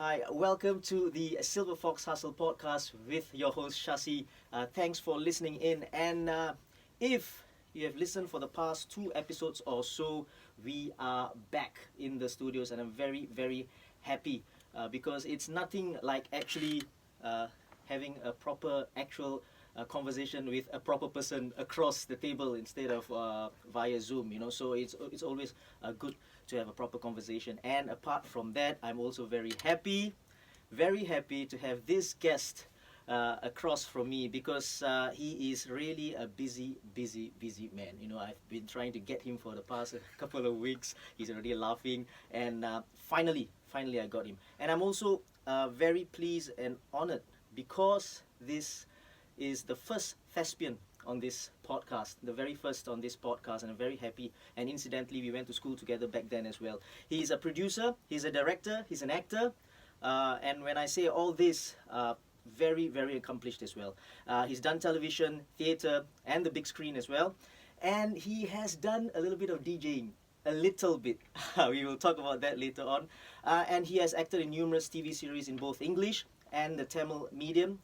Hi, welcome to the Silverfox Hustle Podcast with your host Shashi. Thanks for listening in. And if you have listened for the past 2 episodes or so, we are back in the studios, and I'm very, very happy because it's nothing like actually having a proper, actual conversation with a proper person across the table instead of via Zoom. So it's always good to have a proper conversation. And apart from that, I'm also very happy to have this guest across from me because he is really a busy man. I've been trying to get him for the past couple of weeks. He's already laughing, and finally I got him. And I'm also very pleased and honored because this is the first thespian on this podcast, the very first on this podcast, and I'm very happy. And incidentally, we went to school together back then as well. He's a producer, he's a director, he's an actor, and when I say all this, very, very accomplished as well. He's done television, theatre, and the big screen as well. And he has done a little bit of DJing. A little bit. We will talk about that later on. And he has acted in numerous TV series in both English and the Tamil medium.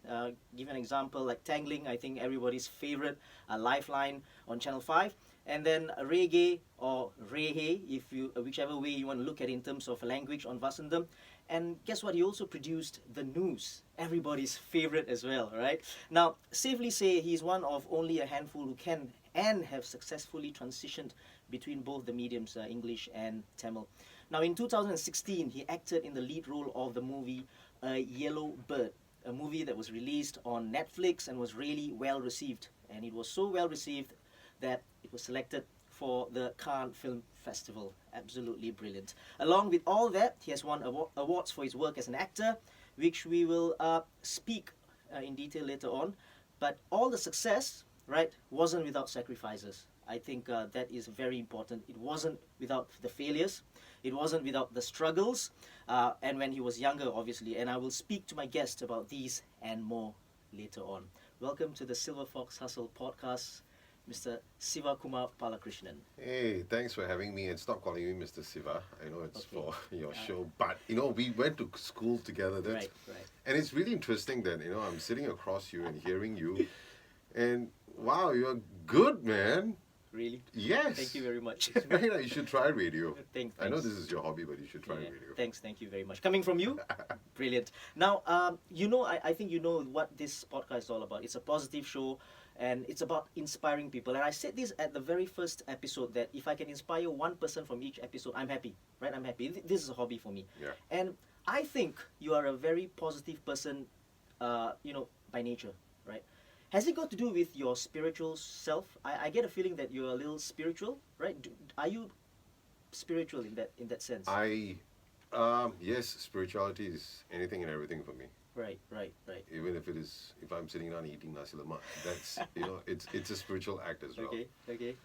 Give an example like Tanglin, I think everybody's favorite, Lifeline on Channel 5. And then Reggae or Rehai, whichever way you want to look at it in terms of language, on Vasantham. And guess what? He also produced the Noose, everybody's favorite as well, right? Now, safely say he's one of only a handful who can and have successfully transitioned between both the mediums, English and Tamil. Now, in 2016, he acted in the lead role of the movie A Yellow Bird, a movie that was released on Netflix and was really well received. And it was so well received that it was selected for the Cannes Film Festival. Absolutely brilliant. Along with all that, he has won awards for his work as an actor, which we will speak in detail later on. But all the success, right, wasn't without sacrifices. I think that is very important. It wasn't without the failures. It wasn't without the struggles. And when he was younger, obviously. And I will speak to my guest about these and more later on. Welcome to the Silverfox Hustle Podcast, Mr. Sivakumar Palakrishnan. Hey, thanks for having me, and stop calling me Mr. Siva. I know it's for your show, but we went to school together. Right. And it's really interesting that I'm sitting across you and hearing you, and wow, you're good, man. Really? Yes. Thank you very much. It's very nice. You should try radio. Thanks. I know this is your hobby, but you should try radio. Thanks. Thank you very much. Coming from you, brilliant. Now, I think you know what this podcast is all about. It's a positive show, and it's about inspiring people. And I said this at the very first episode, that if I can inspire one person from each episode, I'm happy, right? I'm happy. This is a hobby for me. Yeah. And I think you are a very positive person, by nature, right? Has it got to do with your spiritual self? I get a feeling that you're a little spiritual, right? Are you spiritual in that sense? Yes, spirituality is anything and everything for me. Right. Even if I'm sitting down eating nasi lemak, that's it's a spiritual act as well. Okay.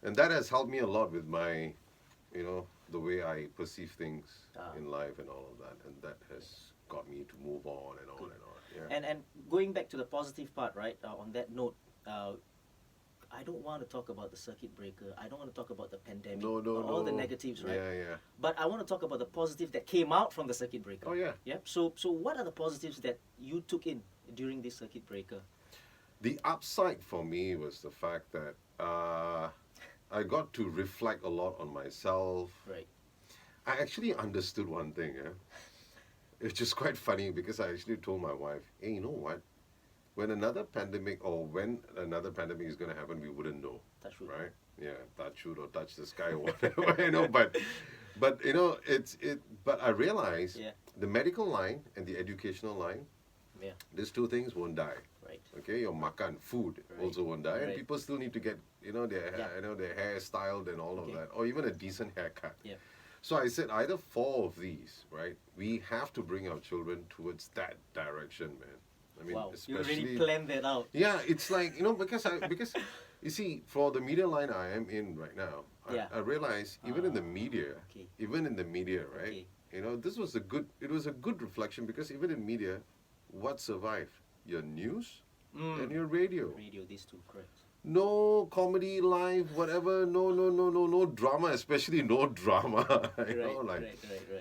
And that has helped me a lot with my, the way I perceive things in life and all of that, and that has got me to move on and on and on. Yeah. And going back to the positive part, right? On that note, I don't want to talk about the circuit breaker. I don't want to talk about the pandemic. All the negatives, right? Yeah. But I want to talk about the positive that came out from the circuit breaker. Oh yeah. Yeah. So what are the positives that you took in during this circuit breaker? The upside for me was the fact that I got to reflect a lot on myself. Right. I actually understood one thing. It's just quite funny because I actually told my wife, hey, you know what? When another pandemic is going to happen, we wouldn't know. Touch wood. Right? Yeah, touch wood or touch the sky or whatever, but but I realized the medical line and the educational line, these two things won't die. Right. Okay, your makan, food also won't die, and people still need to get their hair styled and all of that, or even a decent haircut. Yeah. So I said either 4 of these, right? We have to bring our children towards that direction, man. I mean, wow, especially, you really planned that out. Yeah, it's like, because you see, for the media line I am in right now, I realize even in the media, right? Okay. This was a good reflection, because even in media, what survived? Your news and your radio. Radio, these two, correct. no comedy live, whatever, no drama, especially no drama.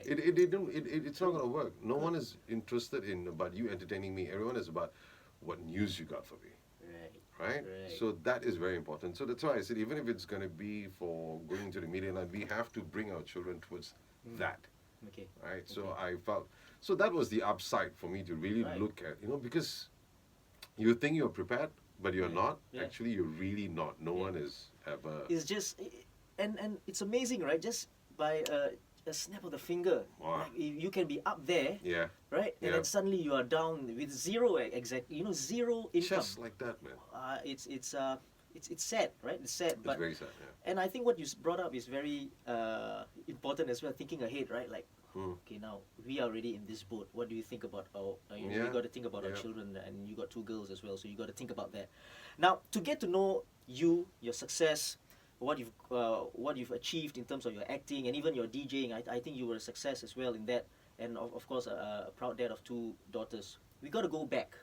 It's not gonna work. No one is interested in about you entertaining me. Everyone is about what news you got for me. Right? So that is very important. So that's why I said, even if it's going to be for going into the media line, we have to bring our children towards that. Okay. Right? So I felt, so that was the upside for me to really look at, because you think you're prepared, but you're not. Actually, you're really not. No one is ever. It's just, and it's amazing, right? Just by a snap of the finger, like, you can be up there, right? And then suddenly you are down with zero zero income. Just like that, man. It's sad, right? It's sad, but it's very sad. Yeah. And I think what you brought up is very important as well. Thinking ahead, right? Like, okay, now we are already in this boat. What do you think about our? You got to think about our children, and you got 2 girls as well, so you got to think about that. Now, to get to know you, your success, what you've achieved in terms of your acting and even your DJing, I think you were a success as well in that, and of course a proud dad of 2 daughters. We got to go back,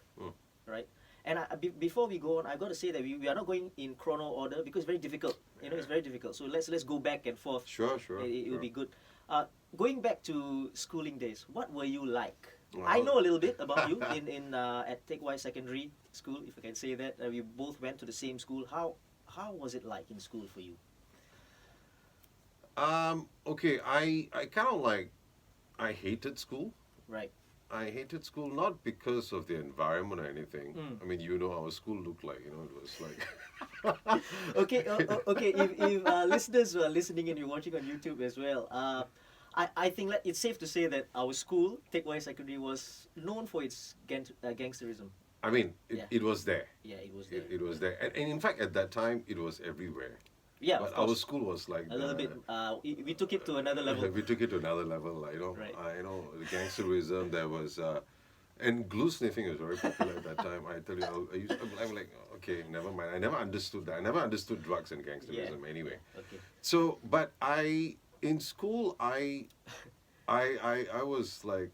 right? And before we go on, I got to say that we are not going in chrono order because it's very difficult. It's very difficult. So let's go back and forth. Sure. It will be good. Going back to schooling days, what were you like? Well, I know a little bit about you in at Teck Whye Secondary School, if I can say that. We both went to the same school. How was it like in school for you? Okay, I kind of I hated school. Right. I hated school not because of the environment or anything. I mean, our school looked like, it was like... Okay, if listeners who are listening and you're watching on YouTube as well, I think it's safe to say that our school, Teck Whye Secondary, was known for its gangsterism. I mean, it was there. Yeah, it was there. It was there. And in fact, at that time, it was everywhere. Yeah, but our school was like a little bit. We took it to another level. We took it to another level. Right. The gangsterism. There was, and glue sniffing was very popular at that time. I tell you, I'm like, okay, never mind. I never understood that. I never understood drugs and gangsterism anyway. Okay. So, but in school, I was like,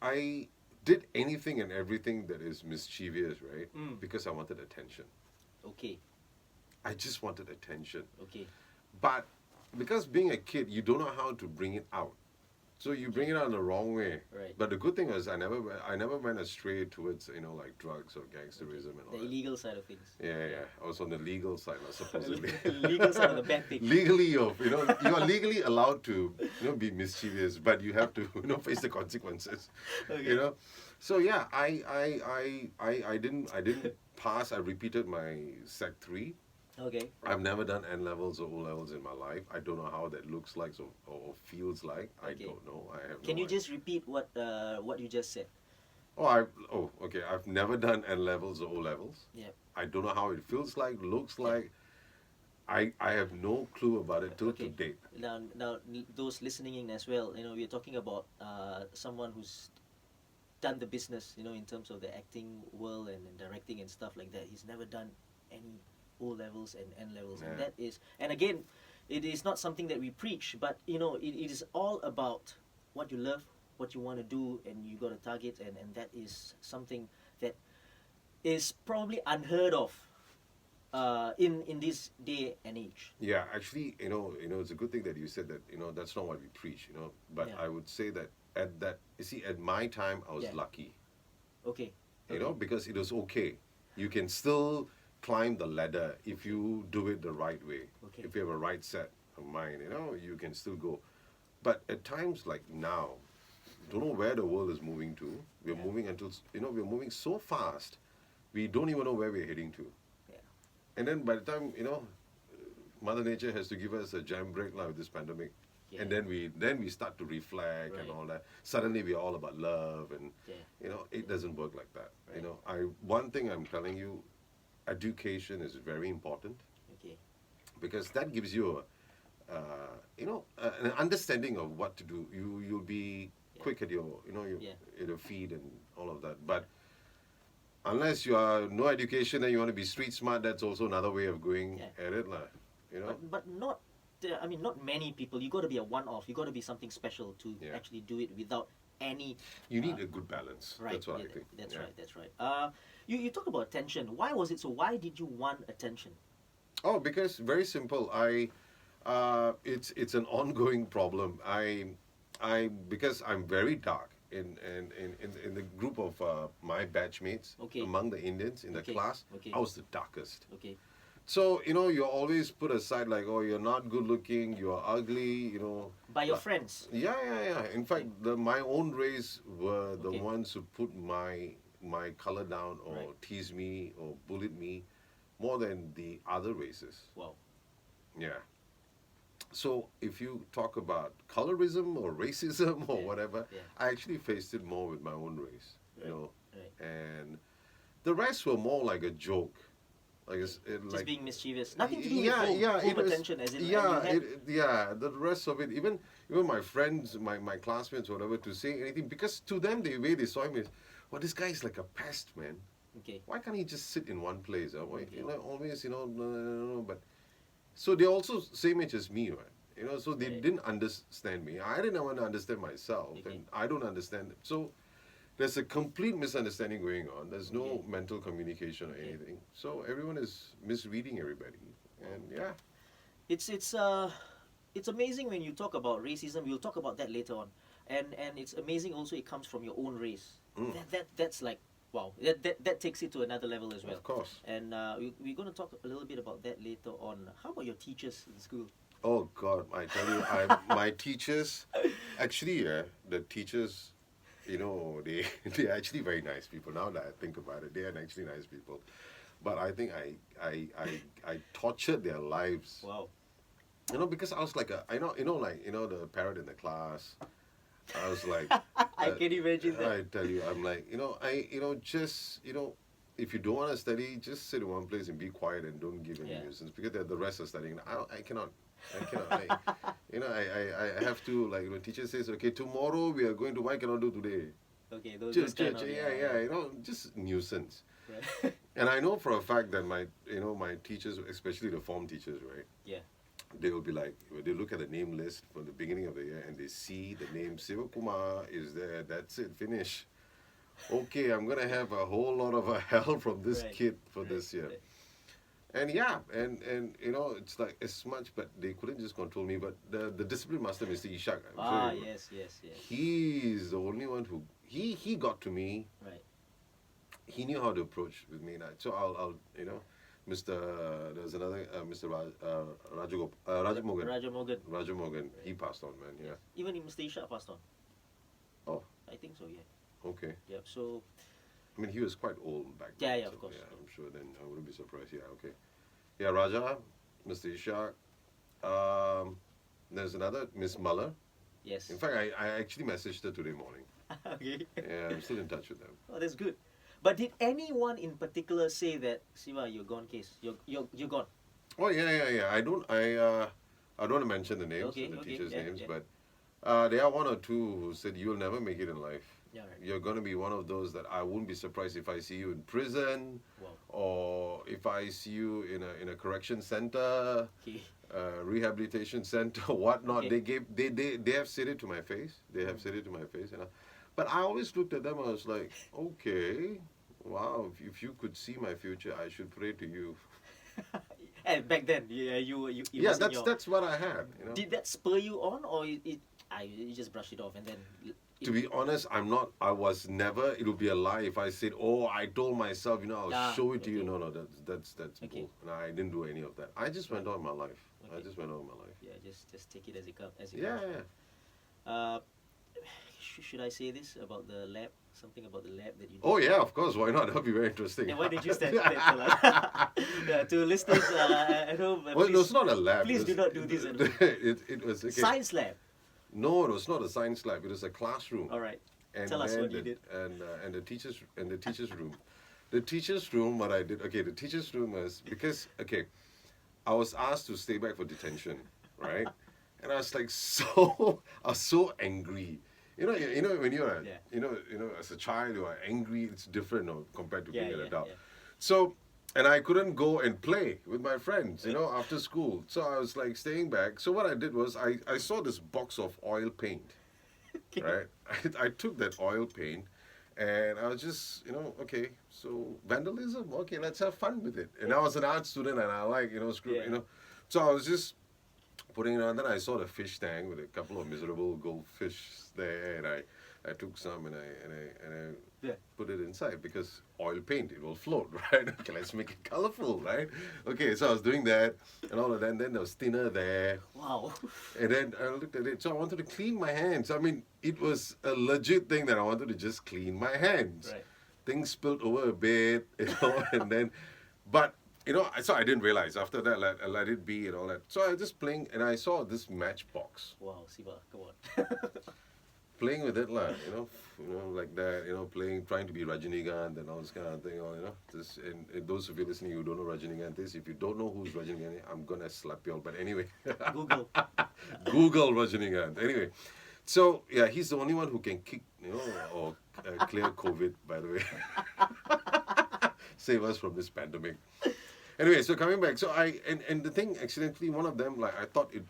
I did anything and everything that is mischievous, right? Because I wanted attention. Okay. I just wanted attention. Okay. But because being a kid, you don't know how to bring it out. So you bring it out in the wrong way. Right. But the good thing was I never went astray towards, like drugs or gangsterism and all the that. illegal side of things. Yeah. I was on the legal side, supposedly. Legal side of the bad thing. Legally, you are legally allowed to, be mischievous, but you have to, face the consequences. Okay. So yeah, I didn't pass. I repeated my Sec 3. Okay. I've never done N levels or O levels in my life. I don't know how that looks like or feels like. I don't know. I have. Can you just repeat what you just said? Okay. I've never done N levels or O levels. Yeah. I don't know how it feels like, looks like. I have no clue about it till to date. Now, those listening in as well, we're talking about someone who's done the business, in terms of the acting world and directing and stuff like that. He's never done any O levels and N levels, and that is, and again, it is not something that we preach, but it is all about what you love, what you want to do, and you got a target, and that is something that is probably unheard of in this day and age. Yeah, actually, it's a good thing that you said that. That's not what we preach. But I would say that at my time, I was lucky. Okay. Because it was okay. You can still climb the ladder if you do it the right way. Okay. If you have a right set of mind, you can still go. But at times like now, don't know where the world is moving to. We're moving we're moving so fast, we don't even know where we're heading to. Yeah. And then by the time, Mother Nature has to give us a jam break now with this pandemic. Yeah. And then we start to reflect and all that. Suddenly we are all about love and it doesn't work like that. Right. One thing I'm telling you, education is very important. Okay. Because that gives you an understanding of what to do. You'll be quick at your feed and all of that. But unless you are no education and you want to be street smart, that's also another way of going at it, But not. Not many people. You got to be a one-off. You got to be something special to actually do it without any. You need a good balance. Right. That's what I think. That's right. You talk about attention. Why was it so? Why did you want attention? Oh, because very simple. It's an ongoing problem. Because I'm very dark in the group of my batchmates Okay. among the Indians in the Okay. class. Okay. I was the darkest. Okay. So you're always put aside like, oh, you're not good looking, you're ugly, By your Like- friends. Yeah. In fact, my own race were the Okay. ones who put my color down or Right. teased me or bullied me more than the other races. Wow. Yeah. So if you talk about colorism or racism or Yeah, whatever, yeah. I actually faced it more with my own race, Right. and the rest were more like a joke. Like Just like being mischievous. Nothing to do with yeah, home, yeah, home it was- attention, as in yeah, you had, yeah. The rest of it, even my friends, my classmates, whatever, to say anything, because to them the way they saw him is, well, this guy is like a pest, man. okay. Why can't he just sit in one place? Why, Okay. always, no. But so they're also same age as me, right? So they Right. didn't understand me. I didn't want to understand myself, Okay. and I don't understand them. So there's a complete misunderstanding going on. There's no Okay. mental communication or Okay. anything. So everyone is misreading everybody, and yeah. It's amazing when you talk about racism. We'll talk about that later on, and it's amazing also it comes from your own race. Mm. That's like wow. That takes it to another level as well. Of course. And we're going to talk a little bit about that later on. How about your teachers in school? Oh God, I tell you, my teachers, actually, the teachers, they're actually very nice people. Now that I think about it, they are actually nice people. But I think I tortured their lives. Wow. Because I was like the parrot in the class. I was like, I can imagine that. I tell you, I'm like, if you don't want to study, just sit in one place and be quiet and don't give any Yeah. nuisance, because the rest are studying. I cannot. I have to, like, teacher says, okay, tomorrow we are going to, why cannot do today? Okay, those Just, kind of, just nuisance. Right. And I know for a fact that my teachers, especially the form teachers, right? Yeah. They will be like, when they look at the name list from the beginning of the year and they see the name Sivakumar is there, that's it, finish. Okay, I'm gonna have a whole lot of hell from this Right, kid for right, this year. right. And yeah, and it's like as much, but they couldn't just control me. But the discipline master, Mr. Ishak, I'm sure you know, Yes. he's the only one who he got to me. Right. He knew how to approach with me. So I'll Mr. There's another Mr. Rajamogan. Rajamogan. He passed on, man. Yeah. Even Mr. Isha passed on. Oh. I think so, yeah. Okay. Yep. So I mean, he was quite old back Yeah, then. yeah, of course. Yeah, I'm sure. Then I wouldn't be surprised. Yeah. Okay. Yeah, Raja, Mr. Ishak. There's another Miss Muller. yes. In fact, I actually messaged her today morning. Okay. Yeah, I'm still in touch with them. Oh, that's good. But did anyone in particular say that Siva, you're gone, case? You're gone. Oh yeah. I don't want to mention the names, Okay, the okay, teachers' yeah, names, yeah. but there are one or two who said you'll never make it in life. Yeah. Right. You're going to be one of those that I wouldn't be surprised if I see you in prison, Wow. or if I see you in a correction center, Okay. rehabilitation center, whatnot. Okay. They have said it to my face. They have said it to my face, But I always looked at them. I was like, okay, wow. If you could see my future, I should pray to you. And back then, yeah, you it Yeah, wasn't your- that's what I had. Did that spur you on, or you just brushed it off and then? To be honest, I was never. It would be a lie if I said, "Oh, I told myself, I'll Ah, show it to you." okay. No, that's Okay. bull. No, I didn't do any of that. I just went on my life. I Okay. just went on my life. Yeah, just take it as it comes. Yeah. Should I say this about the lab? Something about the lab that you did? Oh yeah, of course. Why not? That'll be very interesting. And why did you stand tell us? Yeah, to listeners at home, Well, please, no, it's not a lab. please It do was- not do this at home. It was okay. Science lab. No, it was not a science lab. It was a classroom. All right. And Tell us then what you did. And the teachers room. The teachers room, what I did. Okay, the teachers room was because I was asked to stay back for detention, right? And I was like I was so angry. You know when you're Yeah. as a child you are angry. It's different, compared to being an adult. Yeah. So, and I couldn't go and play with my friends, after school. So I was like staying back. So what I did was I saw this box of oil paint, Okay. right? I took that oil paint And I was just, okay, so vandalism, okay, let's have fun with it. And I was an art student and I like, so I was just putting it on. Then I saw the fish tank with a couple of miserable goldfish there, and I took some and I put it inside because oil paint, it will float, right? Okay, let's make it colorful, right? Okay, so I was doing that and all of that. And then there was thinner there. Wow. And then I looked at it. So I wanted to clean my hands. I mean, it was a legit thing that I wanted to just clean my hands. Right. Things spilled over a bit, and then, but, so I didn't realize. After that, I let it be and all that. So I was just playing, and I saw this matchbox. Wow, Siva, come on. Playing with it, like, like that, playing, trying to be Rajinikanth and all this kind of thing, this, and those of you listening who don't know Rajinikanth is, if you don't know who's Rajinikanth, I'm gonna slap you all, but anyway. Google. Google Rajinikanth. Anyway, so, yeah, he's the only one who can kick, or clear COVID, by the way. Save us from this pandemic. Anyway, so coming back, so and the thing, accidentally, one of them, like, I thought it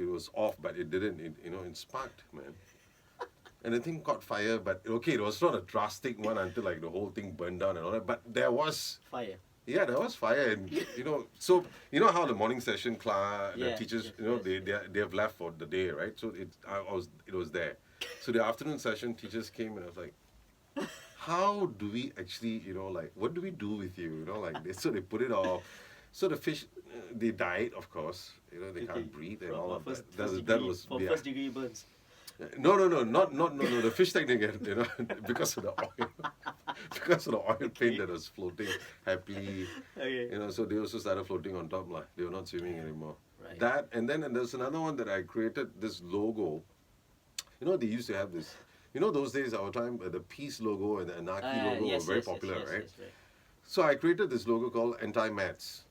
was off, but it didn't. It sparked, man. And the thing caught fire, but okay, it was not a drastic one until like the whole thing burned down and all that. But there was fire. Yeah, there was fire, and so how the morning session class, the teachers, they have left for the day, right? So it was there. So the afternoon session, teachers came, and I was like, how do we actually, like, what do we do with you, so they put it off. So the fish, they died, of course. They can't breathe and all of that. That was first degree burns. No, not the fish tank again. Because of the oil, because of the oil paint that was floating happily. Okay. So they also started floating on top, like they were not swimming anymore. Right. That and there's another one that I created. This logo. They used to have this. Those days, our time, the peace logo and the anarchy logo were very popular, right? Yes, right. So I created this logo called Anti-Mats.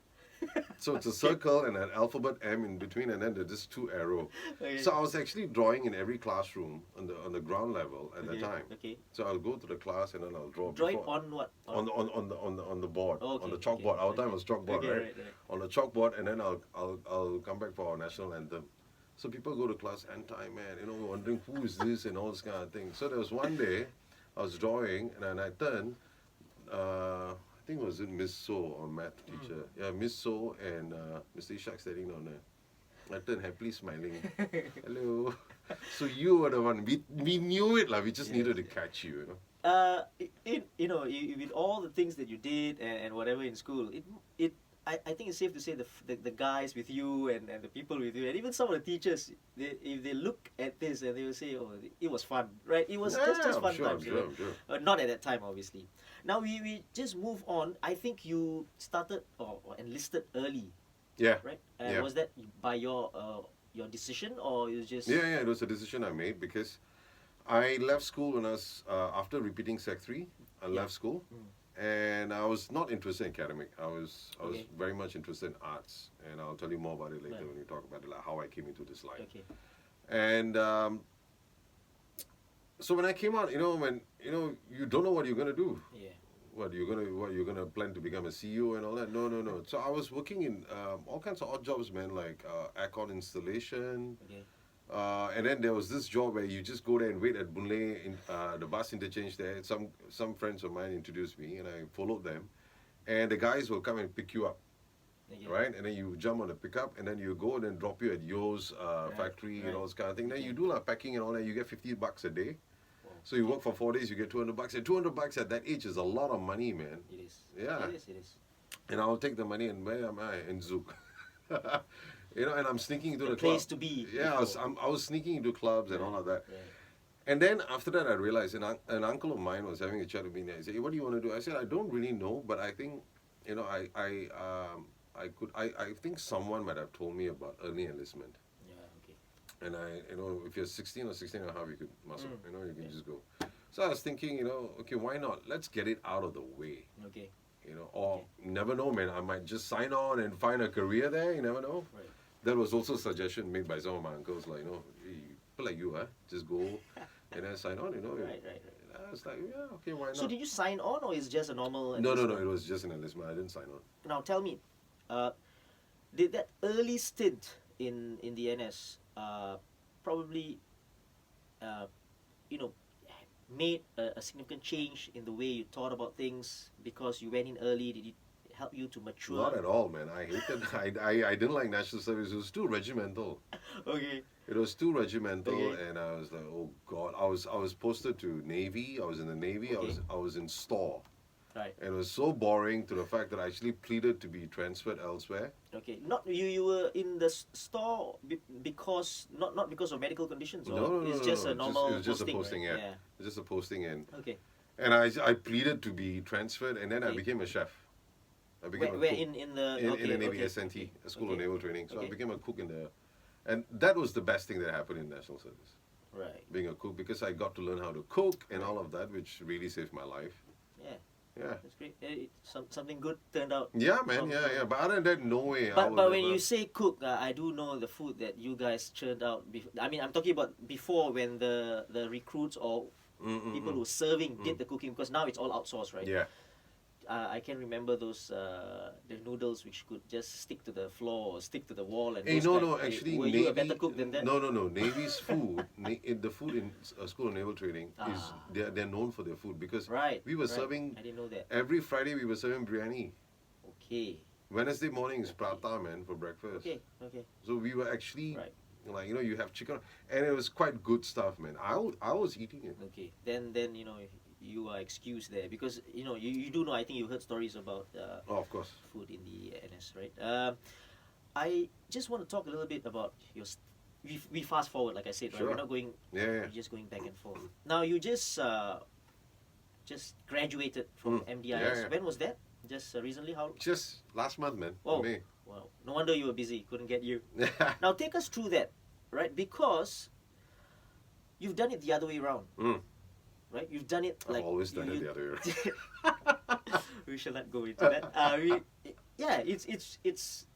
So it's a circle and an alphabet M in between, and then there's just two arrows. Okay. So I was actually drawing in every classroom on the ground level at the time. Okay. So I'll go to the class and then I'll draw. Draw it on what? On the board. Okay, on the chalkboard. Our time was chalkboard, Okay, right? right. On the chalkboard, and then I'll come back for our national anthem. So people go to class, anti-man, wondering who is this and all this kind of thing. So there was one day I was drawing, and then I turned. I think it was Miss So or math teacher. Yeah, Miss So and Mr. Ishak standing down there. I turned happily smiling. Hello. So you were the one. We knew it, like we just needed to catch you, With all the things that you did and whatever in school, I think it's safe to say the guys with you and the people with you, and even some of the teachers, if they look at this and they will say, oh, it was fun, right? It was just fun times. Sure. Not at that time, obviously. Now we just move on. I think you started or enlisted early. Yeah. Right? Yeah. Was that by your decision, or you just... Yeah, it was a decision I made because I left school when I was, after repeating Sec 3, I left school. And I was not interested in academic. I was very much interested in arts, and I'll tell you more about it later when we talk about it, like how I came into this line. Okay. And so when I came out, when you don't know what you're gonna do. Yeah. What you're gonna plan to become a CEO and all that? No. So I was working in all kinds of odd jobs, man, like aircon installation. Okay. And then there was this job where you just go there and wait at Boon Lay, in the bus interchange there. Some friends of mine introduced me, and I followed them. And the guys will come and pick you up, right? And then you jump on the pickup, and then you go and then drop you at Yo's factory and all this kind of thing. Then you do like packing and all that. You get $50 a day. Wow. So you work for 4 days, you get $200. And $200 at that age is a lot of money, man. It is. Yeah. It is. And I'll take the money, and where am I? In Zouk. And I'm sneaking into the place club. to be. Yeah, I was sneaking into clubs and all of that. Yeah. And then after that, I realized an uncle of mine was having a chat with me. And he said, hey, "What do you want to do?" I said, "I don't really know, but I think, I think someone might have told me about early enlistment." Yeah. Okay. And if you're 16 or 16 and a half, you could muscle. You can just go. So I was thinking, okay, why not? Let's get it out of the way. Okay. Or never know, man. I might just sign on and find a career there. You never know. Right. That was also a suggestion made by some of my uncles, like, people like you, just go and then sign on, Right. I was like, yeah, okay, why not? So did you sign on, or is it just a normal No, enlistment? it was just an enlistment. I didn't sign on. Now tell me, did that early stint in the NS probably, made a significant change in the way you thought about things because you went in early? Did it help you to mature? Not at all, man. I hated. I didn't like national service. It was too regimental. Okay. It was too regimental, Okay. and I was like, oh God. I was posted to Navy. I was in the Navy. Okay. I was in store. Right. And it was so boring to the fact that I actually pleaded to be transferred elsewhere. Okay. Not you were in the store because not because of medical conditions, or No, it's just a normal it was just posting, a posting, right? yeah. It was just a posting, and Okay. I pleaded to be transferred, and then I Okay. became a chef. I became Where a cook in the in okay, the Navy okay. SNT, a school of Okay. naval training. So I Okay. became a cook in the, and that was the best thing that happened in national service. Right. Being a cook, because I got to learn how to cook and all of that, which really saved my life. Yeah. Yeah. That's great. Something good turned out. Yeah, man. from- Yeah. But other than that, no way. I But would when never- you say cook, I do know the food that you guys churned out. I mean, I'm talking about before when the recruits or people who were serving did the cooking, because now it's all outsourced, right? Yeah. I can remember those the noodles which could just stick to the floor or stick to the wall and. Hey, those no, kind. no. Actually, were Navy. you a better cook than that? No. Navy's food, the food in School of Naval Training is Ah. they're known for their food because Right. we were right. serving I didn't know that. every Friday. We were serving biryani. Okay. Wednesday morning is prata, man, for breakfast. Okay. Okay. So we were actually Right. like, you have chicken, and it was quite good stuff, man. I was eating it. Okay. Then you are excused there because you do know. I think you heard stories about. Oh, of course. Food in the NS, right? I just want to talk a little bit about your. We fast forward, like I said, right? Sure. We're not going. Yeah. We're just going back and forth. Now you just graduated from MDIS. Yeah. When was that? Just recently? How? Just last month, man. Oh, May. wow! No wonder you were busy. Couldn't get you. Now take us through that, right? Because you've done it the other way around, Mm. right? You've done it I've like always done it the other way around. we shall not go into that. It's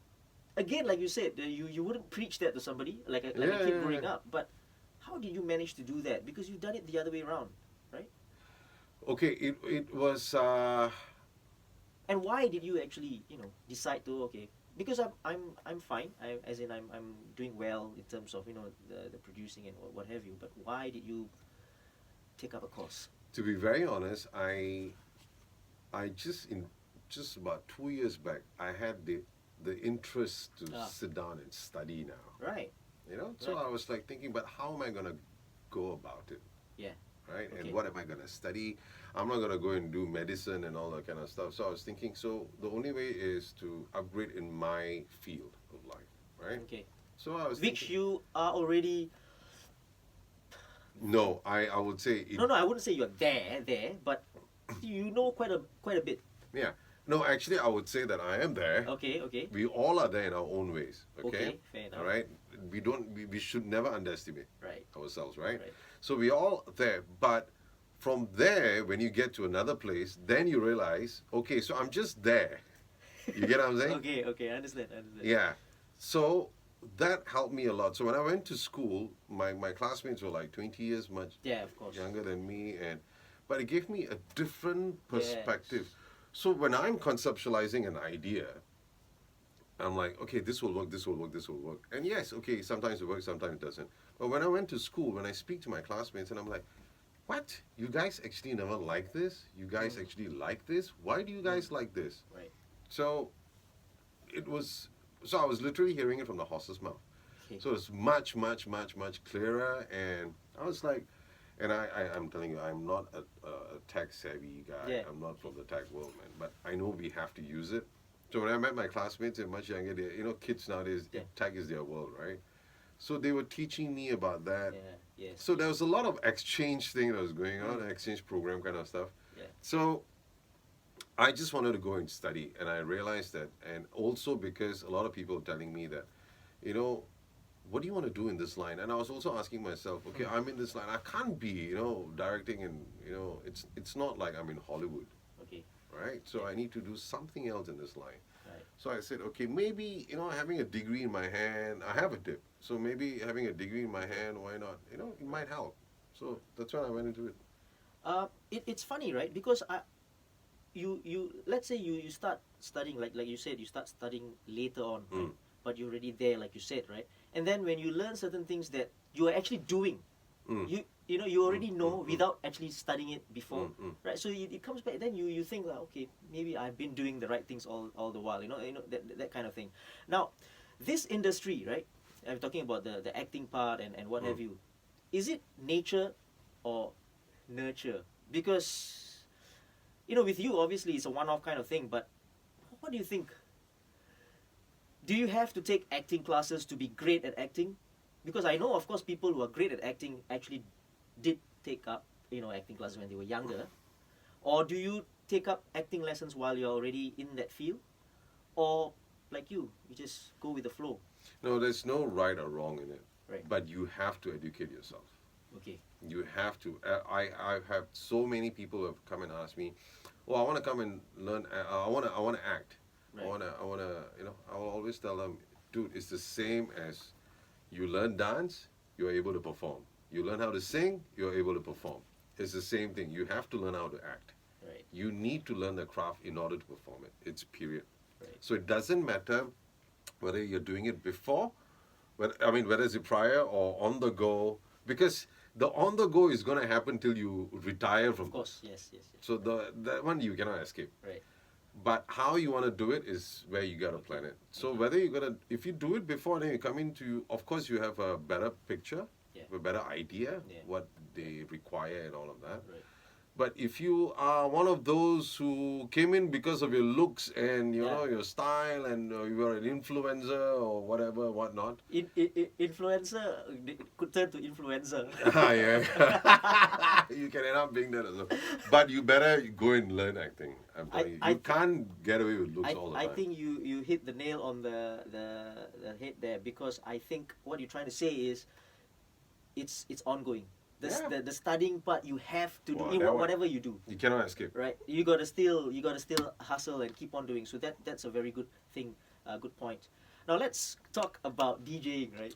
again, like you said, you wouldn't preach that to somebody like a kid growing up. But how did you manage to do that? Because you've done it the other way around, right? Okay, it was. And why did you actually decide to Because I'm fine. I'm doing well in terms of the producing and what have you. But why did you take up a course? To be very honest, I just about 2 years back, I had the interest to sit down and study now. Right. So Right. I was like thinking, but how am I gonna go about it? Yeah. Right? Okay. And what am I gonna study? I'm not gonna go and do medicine and all that kind of stuff. So I was thinking, so the only way is to upgrade in my field of life, right? Okay. So I was Which thinking, you are already. no, I would say it, No, I wouldn't say you're there, but you know quite a bit. yeah. No, actually, I would say that I am there. Okay. We all are there in our own ways. Okay. Fair enough. All right. We should never underestimate Right. ourselves, right? Right. So we're all there, but from there, when you get to another place, then you realize, okay, so I'm just there. You get what I'm saying? Okay, I understand. Yeah. So that helped me a lot. So when I went to school, my classmates were like 20 years much Yeah, of course. younger than me, but it gave me a different perspective. Yes. So when I'm conceptualizing an idea, I'm like, okay, this will work. And yes, okay, sometimes it works, sometimes it doesn't. But when I went to school, when I speak to my classmates, and I'm like, what? You guys actually never like this? You guys actually like this? Why do you guys like this? Right. So I was literally hearing it from the horse's mouth. Okay. So it's much clearer, and I was like, and I'm telling you, I'm not a tech savvy guy. Yeah. I'm not from the tech world, man. But I know we have to use it. So when I met my classmates, they're much younger. Kids nowadays, tech is their world, right? So they were teaching me about that. Yeah. Yes. So there was a lot of exchange thing that was going on, an exchange program kind of stuff. Yeah. So I just wanted to go and study, and I realized that, and also because a lot of people are telling me that, what do you want to do in this line? And I was also asking myself, okay, I'm in this line. I can't be, directing, and it's not like I'm in Hollywood, Okay. right? So I need to do something else in this line. Right. So I said, okay, maybe, having a degree in my hand, I have a dip. So maybe having a degree in my hand, why not? It might help. So that's when I went into it. It's funny, right? Because you let's say you start studying like you said, you start studying later on, right? But you're already there, like you said, right? And then when you learn certain things that you are actually doing, you already know without actually studying it before, right? So it comes back, then you think like, okay, maybe I've been doing the right things all the while, that kind of thing. Now, this industry, right? I'm talking about the acting part and what have you. Is it nature or nurture? Because with you, obviously, it's a one-off kind of thing. But what do you think? Do you have to take acting classes to be great at acting? Because I know, of course, people who are great at acting actually did take up, acting classes when they were younger. Or do you take up acting lessons while you're already in that field? Or, like you just go with the flow? No, there's no right or wrong in it. Right. But you have to educate yourself. Okay. You have to. I've had so many people who have come and asked me, "Oh, I want to come and learn. I want to act. Right. I want to. I will always tell them, dude, it's the same as you learn dance, you're able to perform. You learn how to sing, you're able to perform. It's the same thing. You have to learn how to act. Right. You need to learn the craft in order to perform it. It's period. Right. So it doesn't matter whether you're doing it before, whether it's prior or on the go, because the on the go is going to happen till you retire from. Of course, yes. So that one you cannot escape. Right. But how you want to do it is where you got to plan it. So whether if you do it before, then you come into, of course, you have a better picture, a better idea what they require and all of that. Right. But if you are one of those who came in because of your looks and your style and you are an influencer or whatever, whatnot. Influencer could turn to influencer. Yeah. You can end up being that as well. But you better go and learn acting. I'm telling you. You can't get away with looks all the time. I think you hit the nail on the head there, because I think what you're trying to say is it's ongoing. The studying part you have to do in whatever you do. You cannot escape. Right. You gotta still hustle and keep on doing. So that's a very good thing, good point. Now let's talk about DJing, right?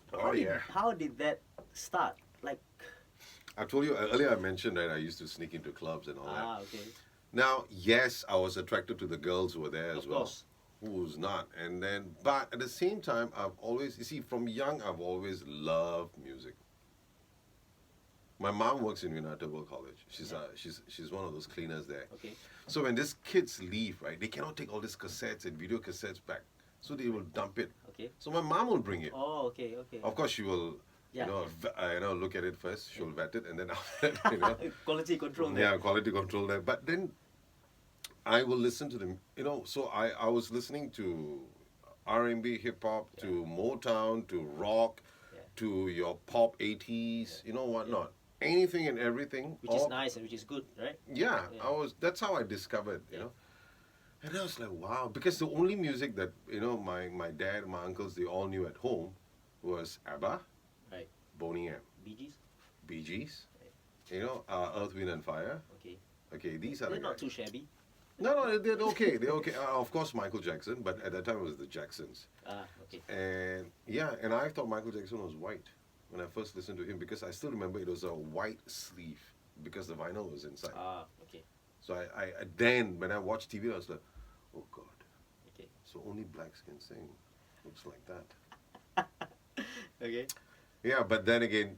How did that start? Like, I told you earlier, I mentioned that I used to sneak into clubs and all that. Okay. Now, yes, I was attracted to the girls who were there as well. Of course. Who's not? And then, but at the same time, I've always, from young, I've always loved music. My mom works in Untitled College. She's one of those cleaners there. Okay. So when these kids leave, right, they cannot take all these cassettes and video cassettes back. So they will dump it. Okay. So my mom will bring it. Oh, okay. Of course, she will, look at it first. She'll vet it, and then after that, quality control there. Yeah, quality control there. But then I will listen to them. So I was listening to R&B, hip hop, to Motown, to rock, to your pop 80s, whatnot. Anything and everything. Which is nice and which is good, right? Yeah. That's how I discovered, And I was like, wow. Because the only music that, my dad, my uncles, they all knew at home was ABBA, right, Boney M. Bee Gees, right. Earth, Wind and Fire. Okay, these are They're the not guys. too shabby. No, they're okay. They're okay. Of course, Michael Jackson, but at that time it was the Jacksons. Okay. And I thought Michael Jackson was white when I first listened to him, because I still remember it was a white sleeve because the vinyl was inside. Okay. So I then when I watched TV, I was like, oh God. Okay. So only blacks can sing. Looks like that. Okay. Yeah, but then again,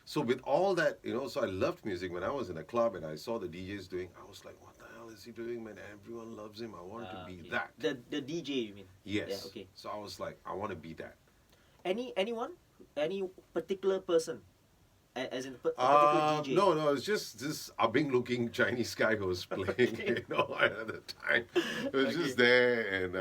so with all that, so I loved music. When I was in a club and I saw the DJs doing, I was like, what the hell is he doing, man? Everyone loves him. I want to be that. The DJ, you mean? Yes. Yeah, okay. So I was like, I want to be that. Any particular person, as in particular DJ? No, it's just this upping-looking Chinese guy who was playing, at the time. It was just there, and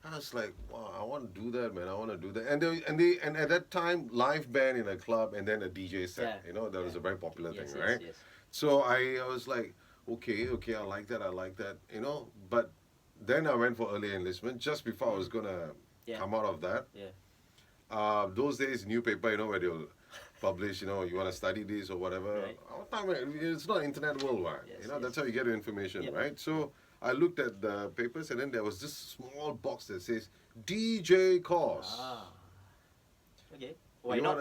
I was like, wow, I want to do that, man. I want to do that. And at that time, live band in a club and then a DJ set. That was a very popular thing, right? Yes. So I was like, okay, I like that, But then I went for early enlistment just before I was gonna come out of that. Yeah. Those days, newspaper, where they'll publish, you want to study this or whatever. Right. It's not internet worldwide. That's how you get your information, right? So I looked at the papers, and then there was this small box that says DJ course. Okay. Why not?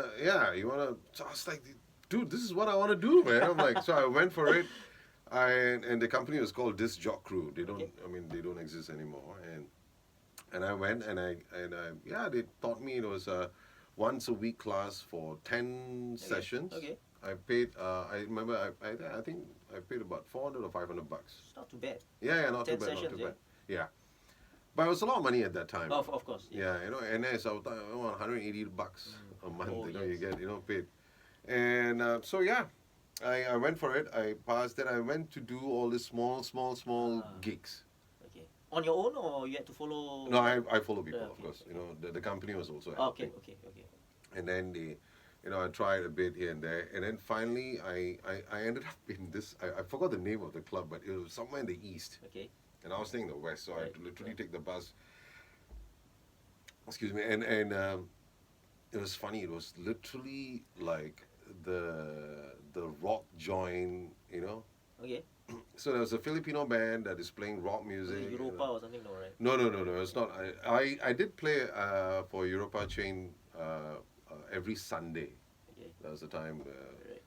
You wanna? So I was like, dude, this is what I want to do, man. I'm like, so I went for it, and the company was called Disc Jock Crew. They don't, they don't exist anymore, and I went and I they taught me. It was a once a week class for 10 sessions. Okay. I paid. I remember. I think I paid about $400 or $500. It's not too bad. Yeah, not too 10 bad. sessions, Not too bad. Yeah. But it was a lot of money at that time. Of course. Yeah, NS, I was $180 a month. Oh, You yes. get paid. And so yeah, I went for it. I passed. Then I went to do all these small gigs. Okay. On your own, or you had to follow? No, I follow people, Okay, of course. okay. The company was also Okay. helping. Okay. And then I tried a bit here and there. And then finally, I ended up in this. I forgot the name of the club, but it was somewhere in the east. Okay. And I was staying in the west, so I had to literally take the bus. Excuse me, and it was funny. It was literally like the rock joint, Okay. So there was a Filipino band that is playing rock music. Europa or something, no, right? No. It's not. I did play for Europa chain every Sunday. Okay. That was the time. Right.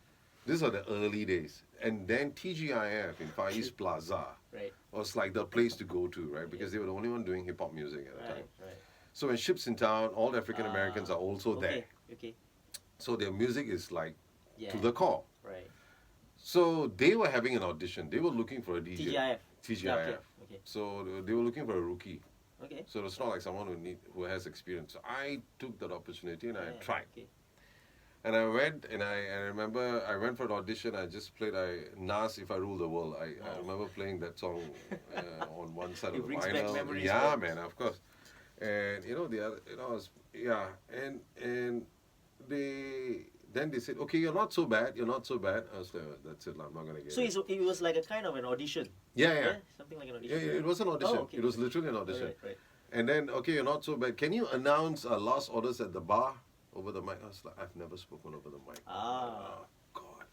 These are the early days, and then TGIF in Far East Plaza Right. was like the place to go to, right? Because they were the only one doing hip hop music at the time. Right. So when Ships in Town, all the African Americans are also there. Okay. So their music is like Yeah. to the core. Right. So they were having an audition. They were looking for a DJ. TGIF. Yeah, okay. So they were looking for a rookie. Okay. So it's not like someone who has experience. So I took that opportunity and I tried. Okay. And I went and I remember I went for an audition. I just played Nas If I Rule the World. I remember playing that song on one side It of the brings vinyl. back memories, Yeah, right? man, of course. And the other, and they said, okay, you're not so bad. I was like, that's it. I'm not gonna get So it. it was like a kind of an audition. Yeah. Something like an Yeah, audition. it was an audition. okay. It was literally an audition. Right. And then, okay, you're not so bad. Can you announce last orders at the bar over the mic? I was like, I've never spoken over the mic. Oh, God.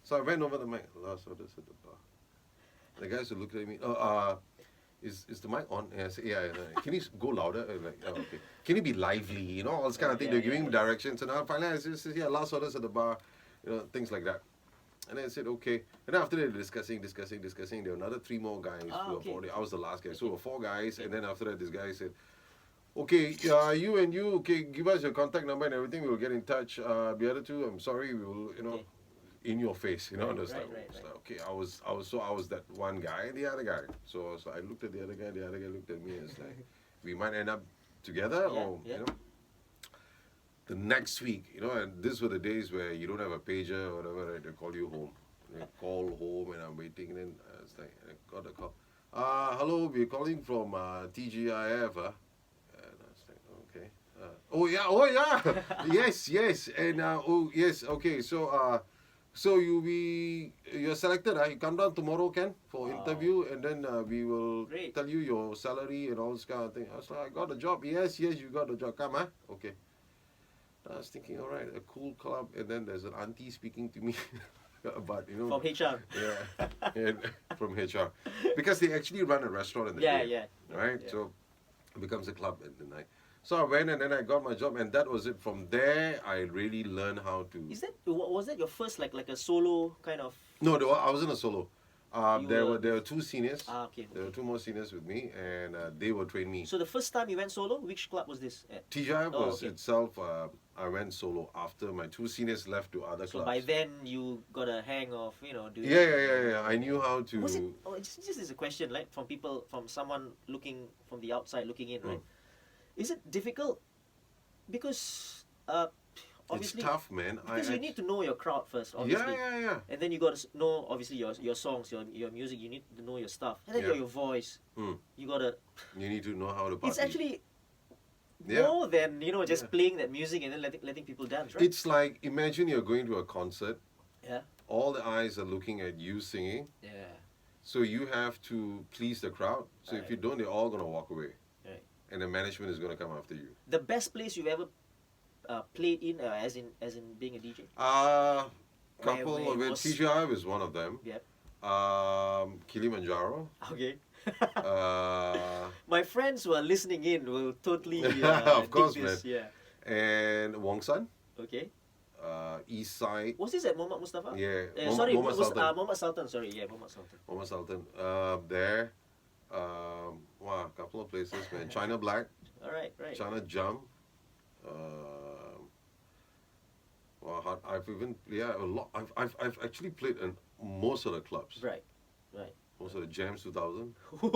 So I went over the mic. Last orders at the bar. The guys would look at me. Is the mic on? And I said, yeah. Can you go louder? Like, okay. Can you be lively? All this kind of thing. They're giving me directions. And finally I said, yeah, last orders at the bar. Things like that. And then I said, okay. And then after that, discussing. There were another 3 more guys who were 40. I was the last guy. So there were 4 guys. And then after that, this guy said, okay, you, okay, give us your contact number and everything. We'll get in touch. The other 2, I'm sorry, we will, in your face, Right, just like, okay, I was that one guy and the other guy. So I looked at the other guy looked at me and it's like, we might end up together or, the next week, and these were the days where you don't have a pager or whatever, right? They call you home. They call home and I'm waiting and then it's like, I got a call. Hello, we're calling from TGIF. And I was like, okay. Oh yeah, yes, and yes, okay. So you're selected. You come down tomorrow, Ken, for interview, and then we will tell you your salary and all this kind of thing. I was like, I got a job. Yes, you got a job. Come, okay. I was thinking, all right, a cool club, and then there's an auntie speaking to me about From HR. Yeah, and from HR, because they actually run a restaurant in the day. Right, so it becomes a club at the night. So I went and then I got my job, and that was it. From there, I really learned how to. Was that your first like a solo kind of? No, I wasn't a solo. There were 2 seniors. Okay. There were 2 more seniors with me, and they will train me. So the first time you went solo, which club was this at? TGI was itself. I went solo after my 2 seniors left to other clubs. So by then you got a hang of doing. Yeah. I knew how to. Was it? Just as a question, like from someone looking from the outside looking in, right? Is it difficult? Because obviously it's tough, man. Because you need to know your crowd first, obviously. Yeah. And then you got to know, obviously, your songs, your music. You need to know your stuff, and then your voice. You gotta. You need to know how to party. It's actually more than just playing that music and then letting people dance, right? It's like, imagine you're going to a concert. Yeah. All the eyes are looking at you singing. Yeah. So you have to please the crowd. So if you don't, they're all gonna walk away. Right. And the management is gonna come after you. The best place you've ever played in, as in being a DJ? Couple of it. TGI was one of them. Yep. Kilimanjaro. Okay. My friends who are listening in will totally of course, dig this. man. And Wongsan. Okay. East Side. Was this at Mohamed Mustafa? Yeah. Mohamed Sultan. Mohamed Sultan. Sorry, yeah, Mohamed Sultan. Mohamed Sultan. There. Wow, a couple of places, man. China Black. All right. China Jump. Well, I've even a lot. I've actually played in most of the clubs. Right. Most of the Jams 2000. Yeah.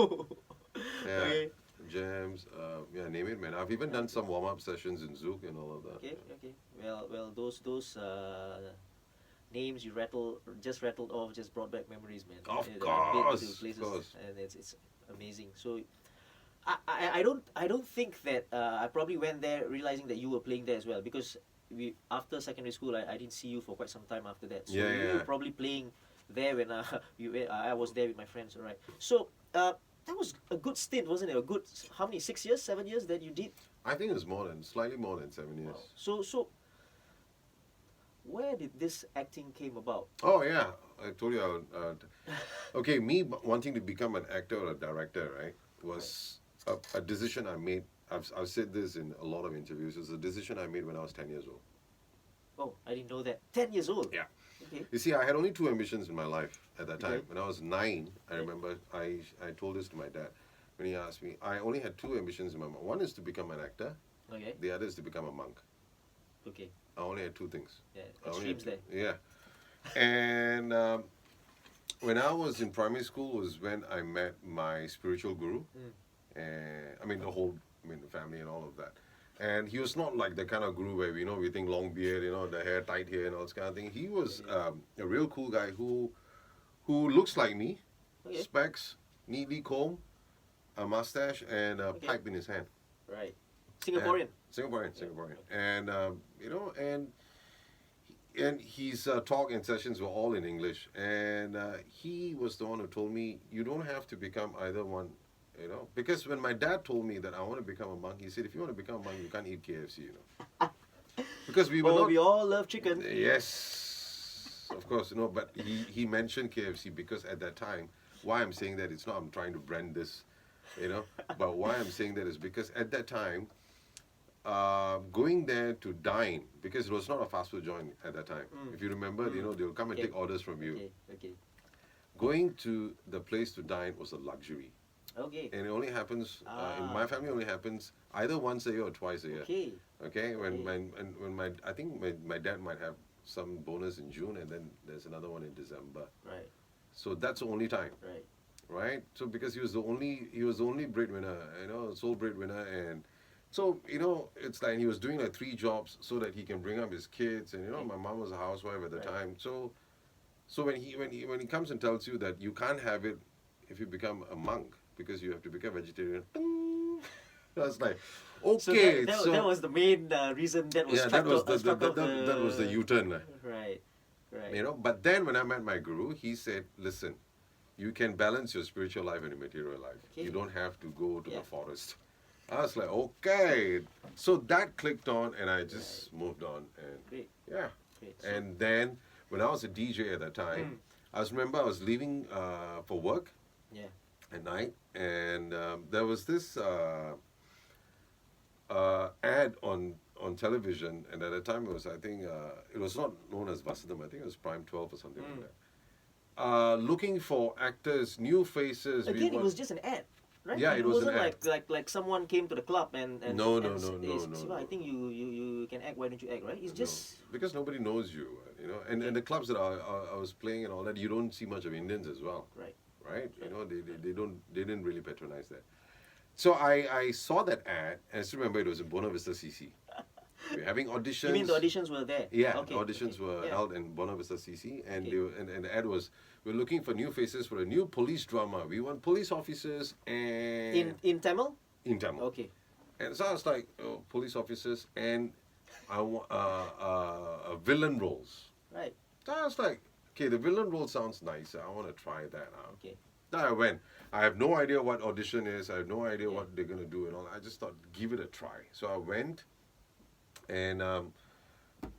Okay. Jams. Name it, man. I've even done some warm up sessions in Zouk and all of that. Okay. Well, those names you rattled off just brought back memories, man. Of I've course, been to places, of course. and it's amazing. So I don't think that I probably went there realizing that you were playing there as well, because after secondary school I didn't see you for quite some time after that. So you were probably playing there when I was there with my friends, right? So that was a good stint, wasn't it? A good, how many, 6 years, 7 years that you did? I think it was slightly more than 7 years. Wow. So where did this acting came about? Oh yeah, I told you. Okay, me wanting to become an actor or a director, right, was a decision I made. I've said this in a lot of interviews. It was a decision I made when I was 10 years old. Oh, I didn't know that. 10 years old? Yeah. Okay. You see, I had only 2 ambitions in my life at that time. Okay. When I was 9, I remember I told this to my dad when he asked me. I only had 2 ambitions in my mind. One is to become an actor. Okay. The other is to become a monk. Okay. I only had 2 things. Yeah, extremes there. Yeah. And when I was in primary school was when I met my spiritual guru. And the family and all of that. And he was not like the kind of guru where we think long beard, the hair tight here and all this kind of thing. He was a real cool guy who looks like me, specs, neatly combed, a mustache, and a pipe in his hand. Right. Singaporean. Singaporean. And and his talk and sessions were all in English. And he was the one who told me, you don't have to become either one. Because when my dad told me that I want to become a monk, he said, if you want to become a monk, you can't eat KFC, Because we all love chicken. Yes, of course, but he mentioned KFC because at that time, why I'm saying that, it's not I'm trying to brand this, but why I'm saying that is because at that time, going there to dine, because it was not a fast food joint at that time. If you remember, they'll come and take orders from you. Okay. Going to the place to dine was a luxury. Okay. And it only happens in my family. Only happens either once a year or twice a year. Okay. When I think my dad might have some bonus in June, and then there's another one in December. Right. So that's the only time. Right. So because he was the only breadwinner, sole breadwinner, and so it's like he was doing like 3 jobs so that he can bring up his kids, and my mom was a housewife at the time. So when he comes and tells you that you can't have it if you become a monk, because you have to become vegetarian. I was like, okay. So that was the main reason that was that was the U-turn. Right. But then when I met my guru, he said, listen, you can balance your spiritual life and your material life. Okay. You don't have to go to the forest. I was like, okay. So that clicked on, and I just moved on. And Great. Yeah. Great. And then when I was a DJ at that time, I was leaving for work. Yeah. At night, and there was this ad on television, and at the time it was, I think, it was not known as Vasantham, I think it was Prime 12 or something like that. Looking for actors, new faces. Again, it was just an ad, right? Yeah, it was wasn't an ad. like someone came to the club and No. Siva, I think you can act. Why don't you act? Right? It's just because nobody knows you, and the clubs that I was playing and all that, you don't see much of Indians as well. Right? They didn't really patronize that. So I saw that ad, and I still remember it was in Buona Vista CC. We were having auditions. You mean the auditions were there? Yeah, auditions were held in Buona Vista CC, and and the ad was, we're looking for new faces for a new police drama. We want police officers and in Tamil. In Tamil. Okay. And so I was like, police officers, and I want villain roles. Right. So I was like, okay, the villain role sounds nice. I want to try that out. Okay. Then I went. I have no idea what audition is. I have no idea what they're going to do and all. I just thought, give it a try. So I went, and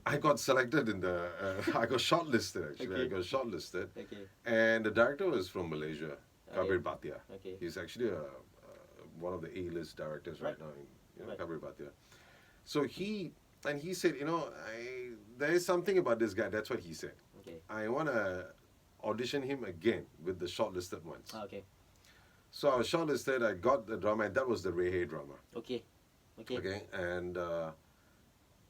I got selected in the... I got shortlisted, actually. Okay. I got shortlisted. Okay. And the director was from Malaysia, Kabir Bhatia. Okay. He's actually one of the A-list directors right now in Kabir Bhatia. So he said, there is something about this guy. That's what he said. Okay. I want to audition him again with the shortlisted ones. Okay. So I was shortlisted. I got the drama, and that was the Rehai drama. Okay. Okay. And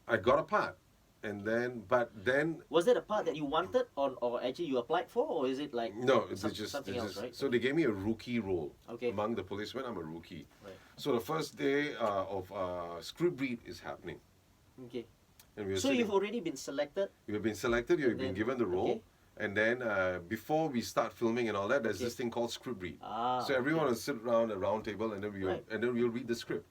I got a part. And then, but then... Was that a part that you wanted or actually you applied for, or is it like No, it's something it's else, just, right? so they gave me a rookie role. Okay. Among the policemen, I'm a rookie. Right. So the first day of script read is happening. Okay. And we were So sitting, you've already been selected? you've been selected, you've been then- given the role. okay. And then before we start filming and all that, there's Okay. this thing called script read. Ah, So everyone okay. will sit around a round table and then Right. we'll read the script.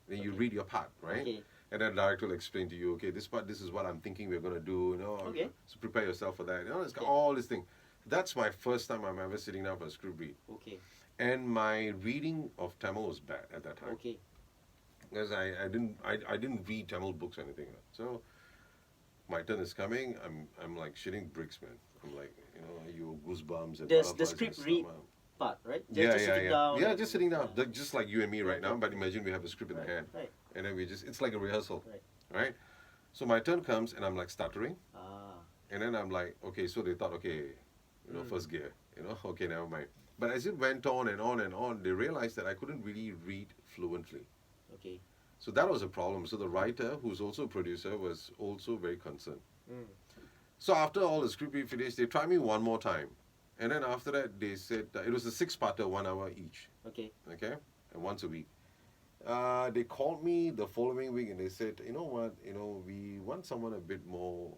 Then you Okay. read your part, right? Okay. And then the director will explain to you, okay, this part, this is what I'm thinking we're gonna do, you know. Okay. So prepare yourself for that. You know, it's got Okay. all this thing. That's my first time I'm ever sitting down for a script read. Okay. And my reading of Tamil was bad at that time. Okay. Because I didn't read Tamil books or anything. So my turn is coming. I'm like shitting bricks, man. I'm like, you know, you goosebumps and The butterflies and script stuff, read man. part, right? Yeah, sitting down. Yeah, and- just sitting down. yeah. Just like you and me right now. But imagine we have the script in the hand, Right. and then it's like a rehearsal, Right. right? So my turn comes, and I'm like stuttering, Ah. and then I'm like, okay. So they thought, okay, you know, first gear, you know, okay, never mind. But as it went on and on and on, they realized that I couldn't really read fluently. Okay. So that was a problem. So the writer, who's also a producer, was also very concerned. Mm. So after all the script read finished, they tried me one more time. And then after that, they said, it was a 6-parter, 1 hour each. Okay. Okay? And once a week. They called me the following week and they said, you know what, you know, we want someone a bit more,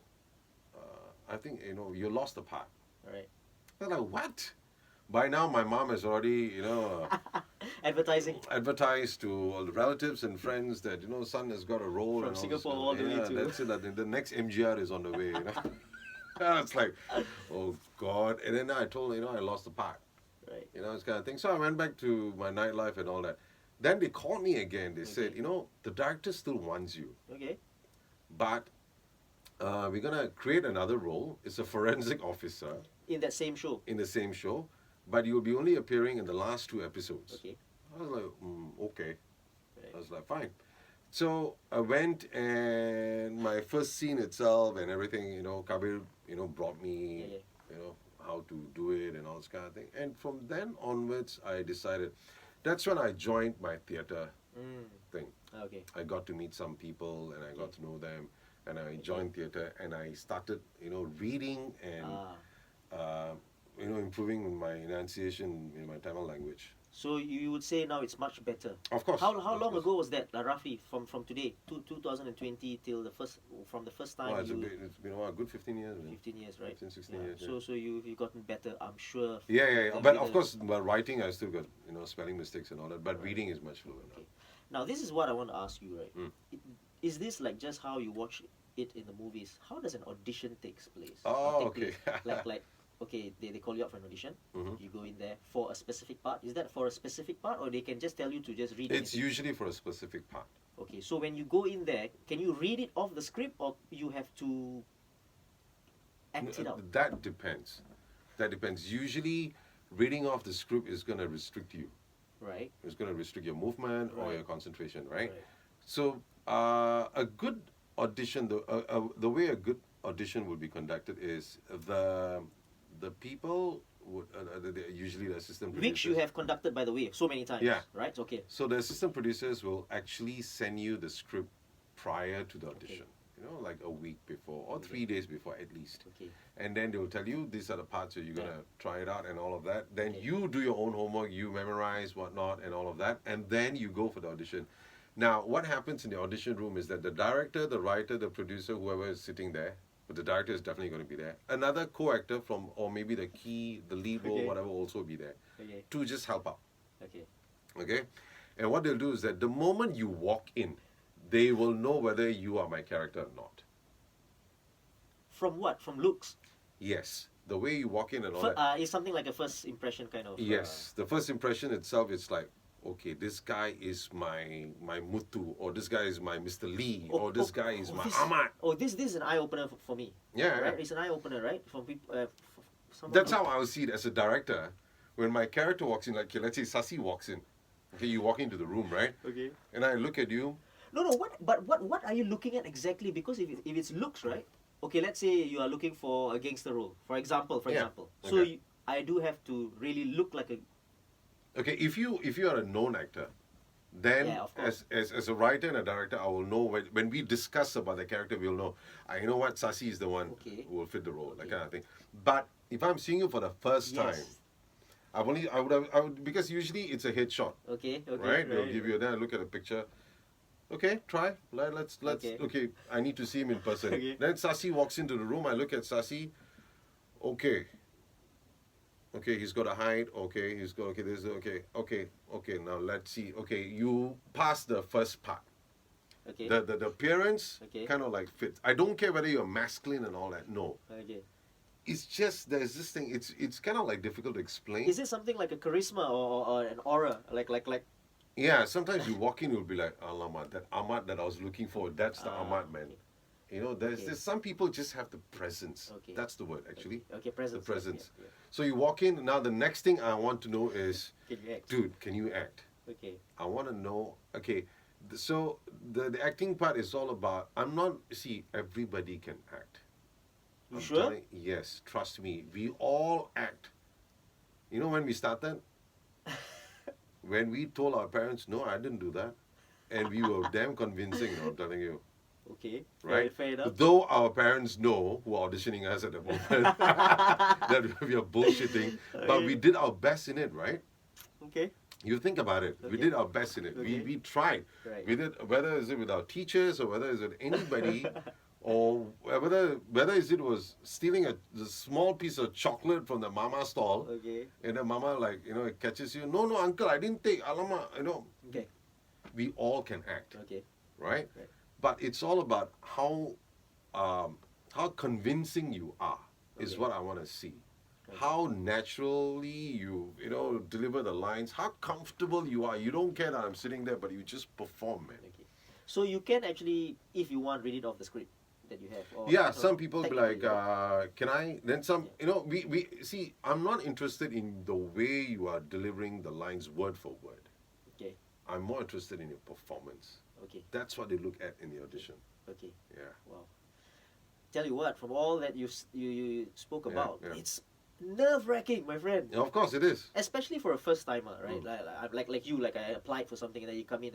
I think, you know, you lost the part. All right. I'm like, what? By now, my mom has already, you know, Advertising. advertised to all the relatives and friends that, you know, son has got a role. From and all Singapore this all the way yeah, to- that's it. I think the next MGR is on the way, you know. And it's like, oh, God. And then I told her, you know, I lost the part. Right. You know, this kind of thing. So I went back to my nightlife and all that. Then they called me again. They said, Okay. you know, the director still wants you, Okay. but we're going to create another role. It's a forensic officer In that same show. in the same show, but you'll be only appearing in the last 2 episodes. Okay. I was like, okay. Right. I was like, fine. So I went and my first scene itself and everything, you know, Kabir, you know, brought me, Yeah, you know, how to do it and all this kind of thing. And from then onwards, I decided, that's when I joined my theatre thing. Okay. I got to meet some people and I got to know them and I joined theatre and I started, you know, reading and, you know, improving my enunciation in my Tamil language. So you would say now it's much better. Of course. How of long course. ago was that, roughly, from today, 2020 till the first time Well, it's you... been a good 15 years. Man. 15 years, right? 15, 16 Yeah. years. So you've gotten better, I'm sure. Yeah. Than But with of the- course, while writing, I still got, you know, spelling mistakes and all that. But reading is much fluent Okay. Now this is what I want to ask you, right? Is this like just how you watch it in the movies? How does an audition takes place? Oh, Take okay. place? like okay, they call you up for an audition. Mhm. You go in there for a specific part. Is that for a specific part, or they can just tell you to just read It's anything? usually for a specific part. Okay, so when you go in there, can you read it off the script, or you have to act it out? That depends. That depends. Usually, reading off the script is going to restrict you. Right. It's going to restrict your movement or Right. your concentration, right? Right. So, a good audition, the way a good audition would be conducted is the people would usually the assistant producers. Which you have conducted, by the way, so many times. Yeah. Right. Okay. So the assistant producers will actually send you the script prior to the audition. You know, like a week before or 3 days before at least. Okay. And then they will tell you these are the parts that you're gonna try it out and all of that. Then Okay. you do your own homework, you memorize whatnot and all of that, and then you go for the audition. Now, what happens in the audition room is that the director, the writer, the producer, whoever is sitting there, but the director is definitely going to be there. Another co-actor from, or maybe the lead role, Okay. whatever, will also be there Okay. to just help out. Okay. Okay, and what they'll do is that the moment you walk in, they will know whether you are my character or not. From what? From looks? Yes, the way you walk in and all that. It's something like a first impression kind of. Yes, the first impression itself is like, okay, this guy is my Muthu, or this guy is my Mr. Lee, or this guy is my Ahmad. Oh, this is an eye opener for me. Yeah, Right? yeah. It's an eye opener, right? From people. That's how I will see it as a director. When my character walks in, like, okay, let's say Sasi walks in. Okay, you walk into the room, right? Okay. And I look at you. No. What are you looking at exactly? Because if it's looks, right? Okay, let's say you are looking for a gangster role, for example. Yeah, So okay. I do have to really look like a. Okay, if you are a known actor, then Yeah, of course. as a writer and a director, I will know when we discuss about the character, we'll know, you know what, Sasi is the one Okay. who will fit the role, that Okay. kind of thing. But if I'm seeing you for the first time, Yes. I would, because usually it's a headshot, Okay. right? They'll give you, then I look at a picture. Okay, try. Let's. Okay, I need to see him in person. Okay. Then Sasi walks into the room. I look at Sasi. Okay. Okay, he's got a height. Okay, he's got. Okay, this. Okay. Now let's see. Okay, you pass the first part. Okay. The appearance Okay. kind of like fits. I don't care whether you're masculine and all that. No, Okay. it's just there's this thing. It's kind of like difficult to explain. Is it something like a charisma or an aura? Like Yeah, sometimes you walk in, you'll be like, Alamak, that Ahmad that I was looking for, that's the Ahmad, man. okay. You know, there's some people just have the presence. Okay. That's the word, actually. Okay, presence. The presence. Yeah. So you walk in, now the next thing I want to know is, Can you act? dude, can you act? Okay. I want to know, okay, so the acting part is all about, everybody can act. You sure? Yes, trust me. We all act. You know when we started? When we told our parents, no, I didn't do that. And we were damn convincing, I'm telling you. Okay. Right? Fair enough. Though our parents know, who are auditioning us at the moment, that we are bullshitting. But we did our best in it, right? Okay. You think about it. We Okay. did our best in it. Okay. We tried. Right. We did, whether is it with our teachers or whether is it anybody, or whether is it was stealing the small piece of chocolate from the mama stall, Okay. and the mama it catches you. No, uncle, I didn't take. Alama, Okay. we all can act, Okay. right? Right. But it's all about how convincing you are is Okay. what I want to see. Okay. How naturally you deliver the lines, how comfortable you are. You don't care that I'm sitting there, but you just perform, man. Okay. So you can actually, if you want, read it off the script that you have. Or, Yeah, some people be like, technically, can I? Then some, we see, I'm not interested in the way you are delivering the lines word for word. Okay. I'm more interested in your performance. Okay. That's what they look at in the audition. Okay. Yeah. Wow. Tell you what, from all that you spoke Yeah, about, yeah. it's nerve-wracking, my friend. Yeah, of course it is. Especially for a first timer, right? Mm. Like I applied for something and then you come in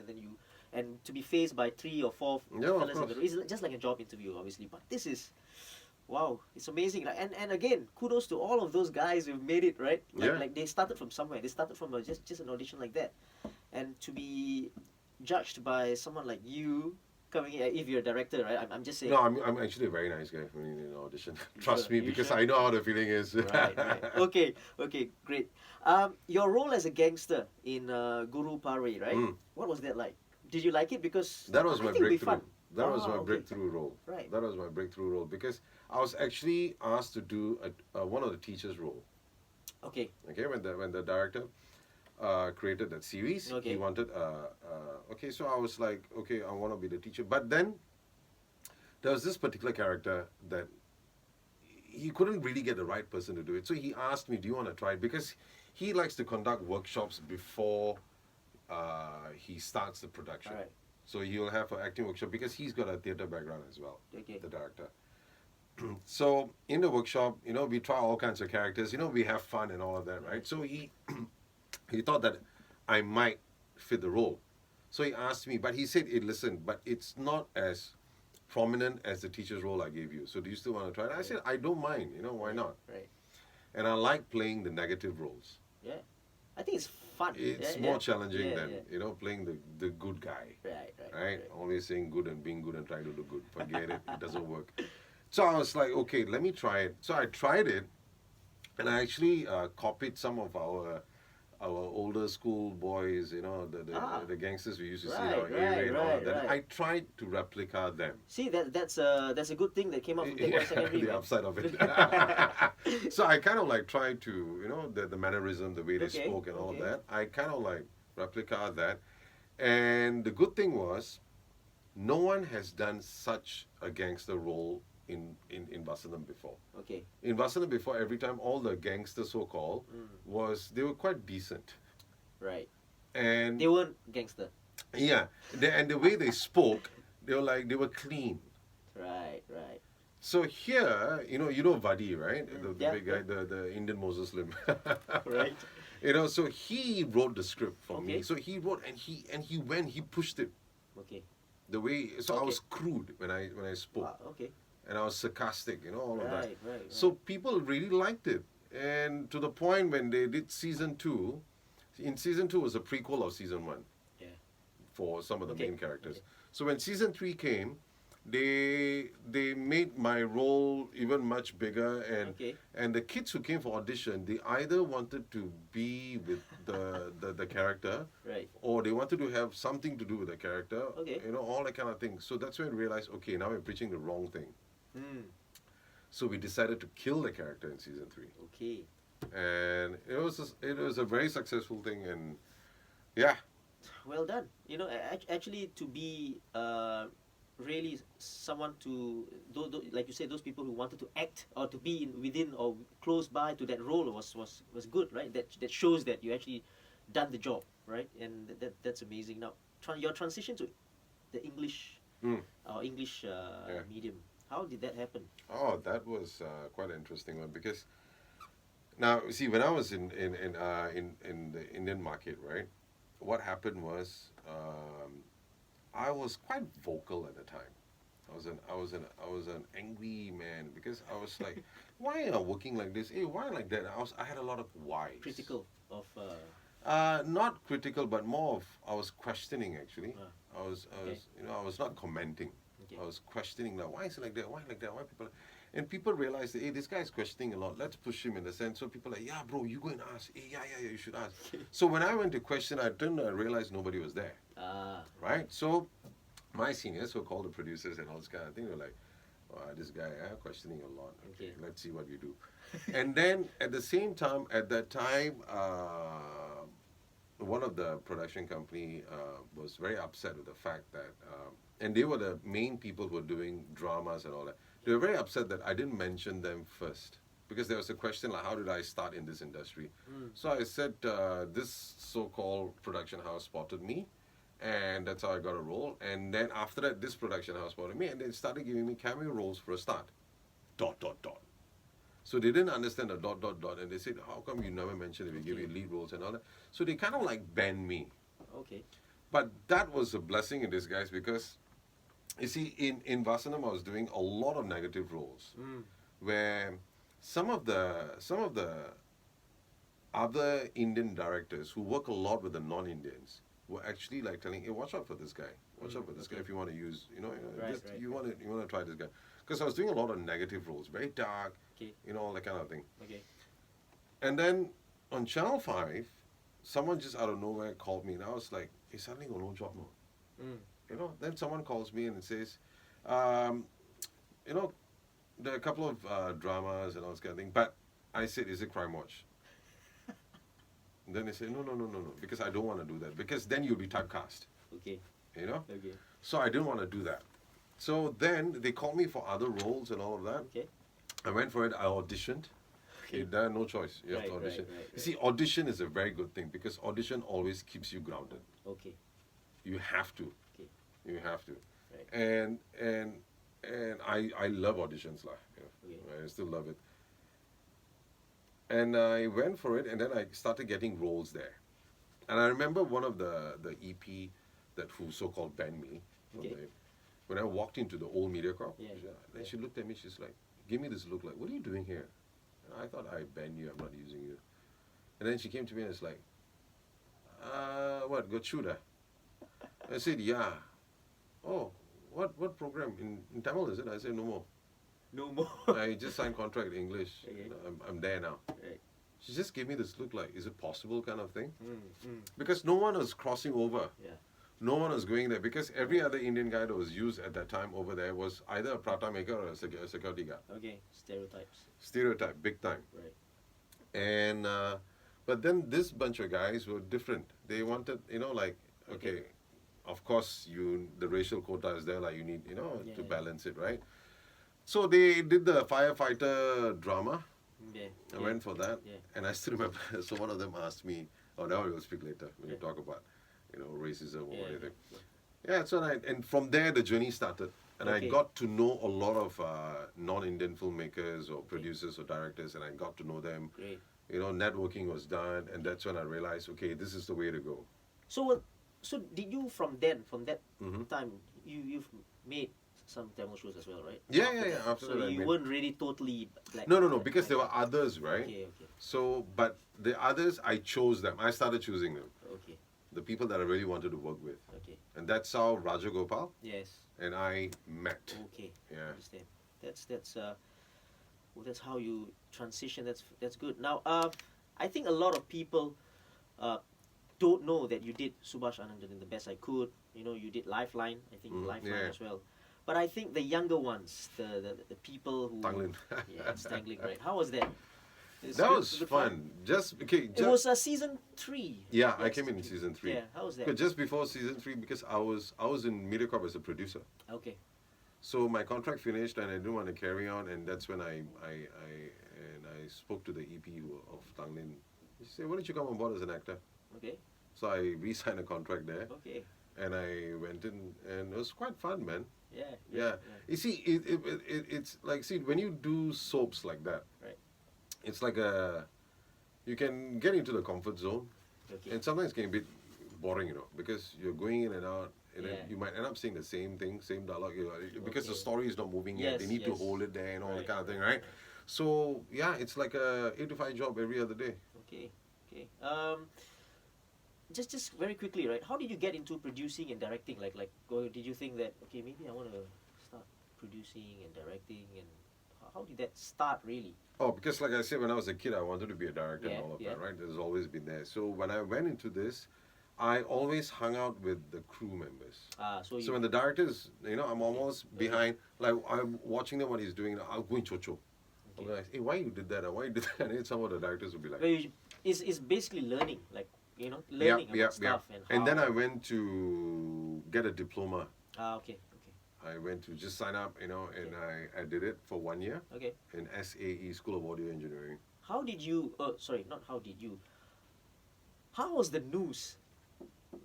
and to be faced by 3 or 4 Yeah, of fellas in the course. room. It's just like a job interview, obviously. But this is, wow, it's amazing. And again, kudos to all of those guys who've made it, right? Yeah. Like they started from somewhere. They started from just an audition like that, and to be judged by someone like you coming in, if you're a director, right? I'm just saying. No, I'm actually a very nice guy when in an audition. Trust sure? me, You because sure? I know how the feeling is. Right. Okay, great. Your role as a gangster in Guru Parvai, right? Mm. What was that like? Did you like it? Because That was I my think it'd be breakthrough. fun. That was my okay. breakthrough role. Right. That was my breakthrough role because I was actually asked to do one of the teachers' role. Okay. Okay, when the director created that series, Okay. he wanted. Okay, so I was like, okay, I want to be the teacher. But then there was this particular character that he couldn't really get the right person to do it. So he asked me, "Do you want to try it?" Because he likes to conduct workshops before he starts the production. All right. So he'll have an acting workshop because he's got a theatre background as well, Okay. the director. So in the workshop, we try all kinds of characters. We have fun and all of that, right? So he thought that I might fit the role. So he asked me, but he said, hey, listen, but it's not as prominent as the teacher's role I gave you. So do you still want to try it? I said, I don't mind, why not? Right. And I like playing the negative roles. Yeah. I think it's fun. It's Yeah, more yeah. challenging Yeah, than, yeah. playing the good guy. Right. Right? Always saying good and being good and trying to do good. Forget it. It doesn't work. So I was like, okay, let me try it. So I tried it, and I actually copied some of our older school boys, the gangsters we used to see in our area and all of that. right. I tried to replica them. See, that's a good thing that came out from Take One Secondary. The man. upside of it. So I kind of like tried to, the mannerism, the way they Okay, spoke and all of okay. that. I kind of like replica that. And the good thing was, no one has done such a gangster role in Vasantham before. Okay. In Vasantham before, every time all the gangsters so-called they were quite decent. Right. And They weren't gangster. yeah, and the way they spoke, they were clean. Right. So here, Vadi, right? The Yeah, big guy, the Indian Moses Lim. Right. So he wrote the script for me. Okay. So he wrote and he pushed it Okay. the way. So I Okay. was crude when I spoke, Okay. and I was sarcastic, all of that. Right. So people really liked it, and to the point when they did season 2. In season 2 was a prequel of season 1 Yeah. for some of the Okay. main characters. Okay. So when season 3 came, they made my role even much bigger, and Okay. and the kids who came for audition, they either wanted to be with the character, Right. or they wanted to have something to do with the character, Okay. all that kind of thing. So that's when we realized, okay, now we're preaching the wrong thing. Hmm. So we decided to kill the character in season 3, Okay. and it was a very successful thing, and yeah. Well done. Actually, to be really someone to like you said, those people who wanted to act or to be within or close by to that role was good, right? That shows that you actually done the job, right? And that's amazing. Now, your transition to the English or English medium, how did that happen? Oh, that was quite an interesting one, because now, see, when I was in the Indian market, right, what happened was I was quite vocal at the time. I was an angry man, because I was like, why are you working like this? Hey, why like that? I had a lot of whys. Critical of Not critical, but more of I was questioning, actually. I was okay. I was not commenting. Okay. I was questioning, now why is it like that? Why like that? Why people? And people realized that, hey, this guy is questioning a lot. Let's push him in the sense. So people are like, yeah, bro, you go and ask. Hey, yeah, you should ask. So when I went to question, I realized nobody was there. Right? So my seniors, who are called the producers and all this kind of thing, were like, this guy questioning a lot. Okay, let's see what you do. And then at the same time, at that time, one of the production company was very upset with the fact that, and they were the main people who were doing dramas and all that. They were very upset that I didn't mention them first, because there was a question like, how did I start in this industry? So I said, this so-called production house spotted me, and that's how I got a role. And then after that, this production house spotted me, and they started giving me cameo roles for a start. ... So they didn't understand the ... and they said, how come you never mentioned that we give you lead roles and all that? So they kind of like banned me. Okay. But that was a blessing in disguise, because you see, in Vasantham, I was doing a lot of negative roles, where some of the other Indian directors who work a lot with the non-Indians were actually like telling, hey, watch out for this guy. Watch out for this guy if you want to use, you want to try this guy. Because I was doing a lot of negative roles, very dark, all that kind of thing. Okay. And then on Channel 5, someone just out of nowhere called me, and I was like, hey, suddenly got no job now. Then someone calls me and says, there are a couple of dramas and all this kind of thing, but I said, is it Crime Watch? And then they say, no, because I don't want to do that, because then you'll be typecast. Okay. Okay. So I didn't want to do that. So then they called me for other roles and all of that. Okay. I went for it. I auditioned. Okay. There, no choice. You have to audition. Right. You see, audition is a very good thing, because audition always keeps you grounded. Okay. You have to. Okay. You have to. Right. And I love auditions, lah. Okay. I still love it. And I went for it, and then I started getting roles there. And I remember one of the EP who so-called banned me. Okay. When I walked into the old media corp, Yeah. she looked at me, she's like, give me this look like, what are you doing here? And I thought, I banned you, I'm not using you. And then she came to me and it's like, what, got shooter? I said, yeah. Oh, what program? In Tamil, is it? I said, no more. No more. I just signed contract in English. Okay. I'm there now. Right. She just gave me this look like, is it possible kind of thing? Because no one was crossing over. Yeah. No one was going there, because every other Indian guy that was used at that time over there was either a prata maker or a security guard. Okay. Stereotypes. Stereotype, big time. Right. And, but then this bunch of guys were different. They wanted, okay, of course, the racial quota is there, like you need, to balance it, right? So they did the firefighter drama. Yeah. I went for that. Yeah. And I still remember, so one of them asked me, now we'll speak later when you talk about, racism or anything. Yeah, so and from there the journey started. And I got to know a lot of non-Indian filmmakers or producers or directors, and I got to know them. Great. You know, networking was done, and that's when I realized, okay, this is the way to go. So did you from that time you've made some Tamil shows as well, right? Yeah, after so that, you weren't really totally like no, because there were others, right? Okay. So, but the others, I chose them. I started choosing them. Okay. The people that I really wanted to work with. Okay. And that's how Rajagopal and I met. Okay. Yeah. I understand. That's how you transition. That's good. Now, I think a lot of people don't know that you did Subhas Anandan in The Best I Could. You know, you did Lifeline. I think Lifeline as well. But I think the younger ones, the people who Tanglin. it's Tanglin, right? How was that? That was fun. It was season 3. Yeah, I came in season 3. Yeah, how was that? But just before season 3, because I was in MediaCorp as a producer. Okay. So my contract finished, and I didn't want to carry on, and that's when I spoke to the EP of Tanglin. He said, "Why don't you come on board as an actor?" Okay. So I re-signed a contract there. Okay. And I went in, and it was quite fun, man. Yeah. You see, it's like, see, when you do soaps like that, right? It's like you can get into the comfort zone, and sometimes it can be a bit boring, you know, because you're going in and out, and then you might end up saying the same thing, same dialogue, you know, because the story is not moving yet. They need to hold it there and all that kind of thing, right? So yeah, it's like a 8 to 5 job every other day. Okay. Just very quickly, right? How did you get into producing and directing? Did you think that maybe I want to start producing and directing, and how did that start really? Oh, because like I said, when I was a kid, I wanted to be a director and all of that, right? It's always been there. So when I went into this, I always hung out with the crew members. So when the directors, you know, I'm almost behind, like I'm watching them what he's doing, I'll go in chocho. I'll be like, hey, why you did that? Why you did that? And some of the directors will be like... It's basically learning, like, you know, learning about stuff. And then I went to get a diploma. Okay. I went to just sign up, you know, and I did it for 1 year. Okay. In SAE, School of Audio Engineering. How did you, how was the Noose?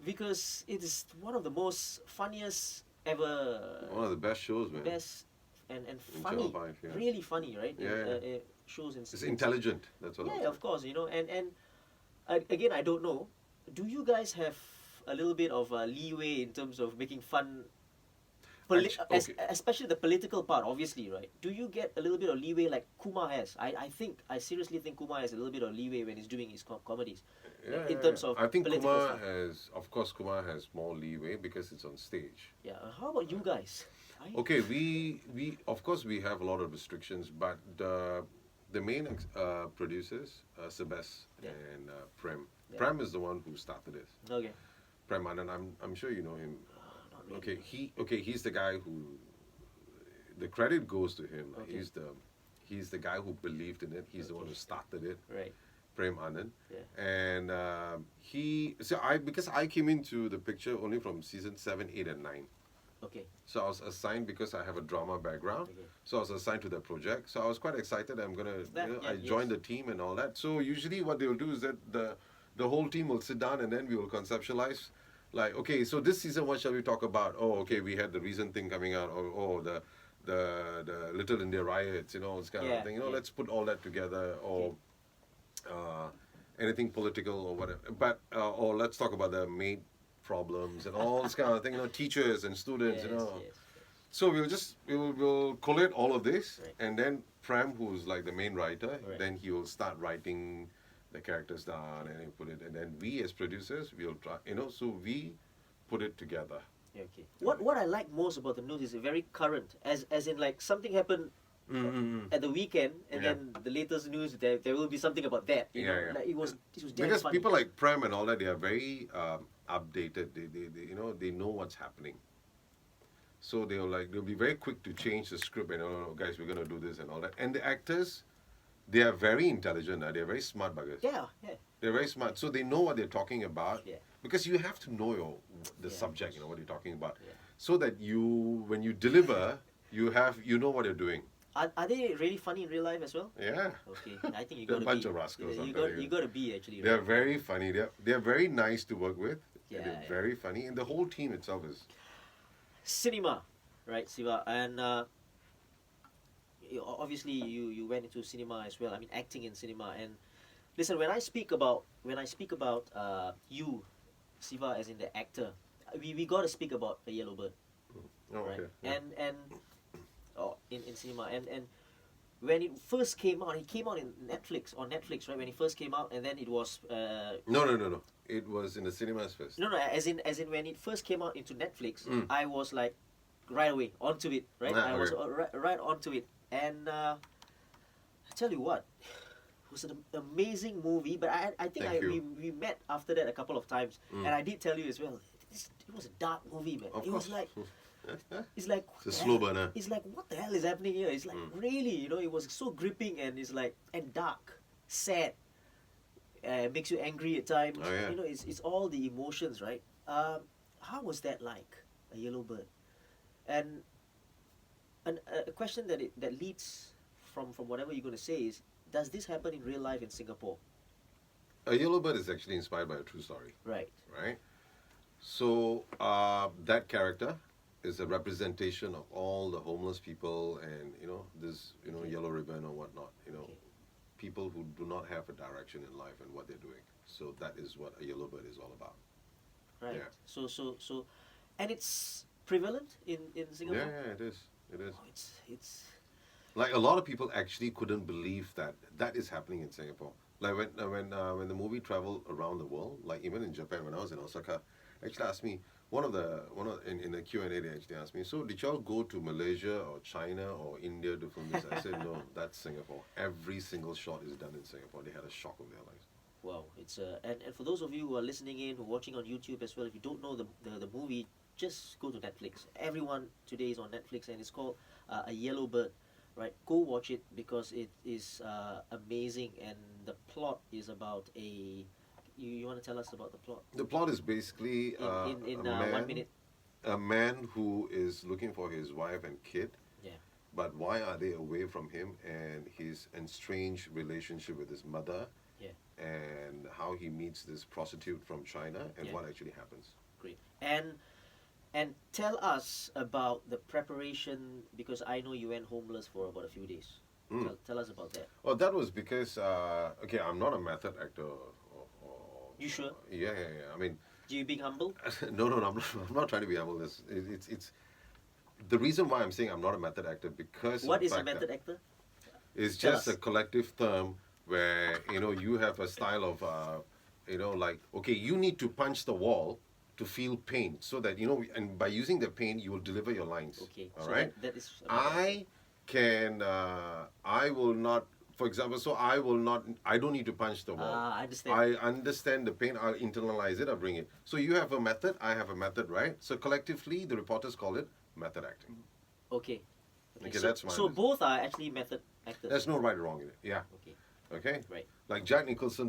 Because it is one of the most funniest ever. One of the best shows, man. Best and funny. 5, really funny, right? Shows in it's intelligent, that's what Yeah, of course, you know, and again, I don't know, do you guys have a little bit of leeway in terms of making fun, especially the political part, obviously, right? Do you get a little bit of leeway like Kumar has? I seriously think Kumar has a little bit of leeway when he's doing his comedies. In terms of I think Kumar Kumar has more leeway because it's on stage. Yeah, how about you guys? Okay, we of course we have a lot of restrictions, but the main producers, Subhas and Prem. Prem is the one who started this. Okay. Prem Anand, I'm sure you know him. Really. He's the guy who, the credit goes to him. Okay. He's the guy who believed in it. He's the one who started it. Right. Prem Anand. Yeah. And because I came into the picture only from season 7, 8, and 9. Okay. So I was assigned because I have a drama background. Okay. So I was assigned to that project. So I was quite excited. I joined the team and all that. So usually what they'll do is that the whole team will sit down and then we will conceptualize. Like, okay, so this season, what shall we talk about? Oh, okay, we had the recent thing coming out. Or the Little India riots, you know, this kind of thing. You know, let's put all that together. Or anything political or whatever. But or let's talk about the maid problems and all this kind of thing, you know, teachers and students, you know. So we'll collate all of this, and then Prem, who's like the main writer, then he will start writing the characters down and he put it, and then we as producers, we'll try, you know, so we put it together. Okay. What I like most about the news is very current, as in like something happened at the weekend, and then the latest news there will be something about that. You know? Like it was damn because funny. people like Prem and all that, they are very updated. They you know, they know what's happening. So they'll be very quick to change the script and guys, we're gonna do this and all that. And the actors, they are very intelligent. They're very smart buggers. Yeah. They're very smart, so they know what they're talking about. Yeah. Because you have to know the subject, you know what you're talking about, so that when you deliver, you know what you're doing. Are they really funny in real life as well? Yeah. Okay, I think you got to be. A bunch of rascals. You got to be actually. They're very funny. They're very nice to work with. Yeah, they're very funny, and the whole team itself is. Cinema, right, Siva? And obviously you went into cinema as well. I mean, acting in cinema. And listen, when I speak about you, Siva, as in the actor, we got to speak about A Yellow Bird, Oh, right? okay. Yeah. And in cinema, and when it first came out, it came out on Netflix, right? When it first came out, and then it was No. It was in the cinemas first. no, as in when it first came out into Netflix, I was like right away onto it, right? Ah, I was okay. right onto it, and I tell you what, it was an amazing movie. But I think Thank you. we met after that a couple of times, and I did tell you as well. It was a dark movie, man. Of It was course. like it's like It's a what the slow hell- burner. It's like what the hell is happening here? It's like really, it was so gripping, and it's like and dark, sad. Makes you angry at times. Oh, yeah. It's all the emotions, right? How was that like, A Yellow Bird? And a question that leads from whatever you're going to say is, does this happen in real life in Singapore? A Yellow Bird is actually inspired by a true story, Right. right? So that character is a representation of all the homeless people and this yellow ribbon or whatnot. Okay. People who do not have a direction in life and what they're doing. So that is what A Yellow Bird is all about. Right. Yeah. So, and it's prevalent in Singapore. Yeah, it is. It is. Oh, it's Like a lot of people actually couldn't believe that is happening in Singapore. Like when the movie traveled around the world, like even in Japan when I was in Osaka, actually asked me in the Q&A they actually asked me, so did y'all go to Malaysia or China or India to film this? I said no, that's Singapore. Every single shot is done in Singapore. They had a shock of their lives. wow. It's and for those of you who are listening in, who are watching on YouTube as well, if you don't know the movie, just go to Netflix. Everyone today is on Netflix, and it's called A Yellow Bird. Right, go watch it because it is amazing, and the plot is about a. You want to tell us about the plot? The plot is basically in a 1 minute. a man who is looking for his wife and kid. Yeah. But why are they away from him, and his estranged relationship with his mother, Yeah. and how he meets this prostitute from China, and Yeah. what actually happens. Great. And tell us about the preparation, because I know you went homeless for about a few days. Tell us about that. Oh, that was because okay, I'm not a method actor. You sure? Yeah. I mean, You being humble? no, I'm not trying to be humble. It's the reason why I'm saying I'm not a method actor because What of is the a fact that method actor? It's Tell just us. a collective term where you have a style of like, okay, you need to punch the wall to feel pain, so that and by using the pain you will deliver your lines. Okay. All So right. that is. I will not. For example, so I will not. I don't need to punch the wall. I understand. I understand the pain. I'll internalize it. I'll bring it. So you have a method. I have a method, right? So collectively, the reporters call it method acting. Okay. Okay, so, that's my so understanding. both are actually method actors. There's no right or wrong in it. Yeah. Okay. Okay. Right. Like Jack Nicholson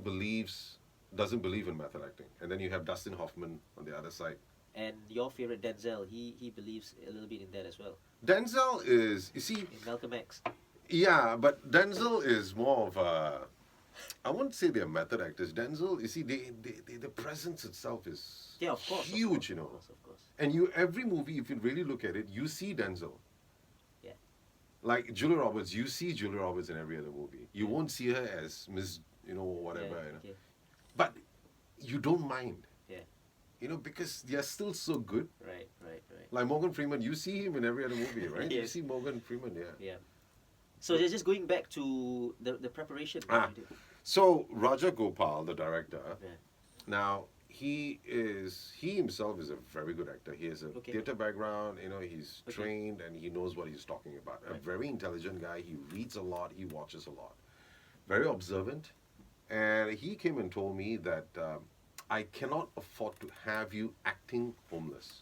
doesn't believe in method acting, and then you have Dustin Hoffman on the other side. And your favorite Denzel, he believes a little bit in that as well. Denzel is, you see, In Malcolm X. yeah, but Denzel is more of a, I wouldn't say they're method actors. Denzel, you see, the presence itself is Yeah, of course. huge, Of course. And every movie, if you really look at it, you see Denzel. Yeah. Like Julia Roberts, you see Julia Roberts in every other movie. You won't see her as Miss, whatever, Yeah, okay. But you don't mind. Yeah. Because they are still so good. Right. Like Morgan Freeman, you see him in every other movie, right? You Yes. see Morgan Freeman, yeah. Yeah. So just going back to the preparation that you did. So Raja Gopal, the director, Yeah. now he himself is a very good actor. He has a Okay. theater background, he's Okay. trained and he knows what he's talking about. A Right. very intelligent guy. He reads a lot, he watches a lot. Very observant. And he came and told me that I cannot afford to have you acting homeless.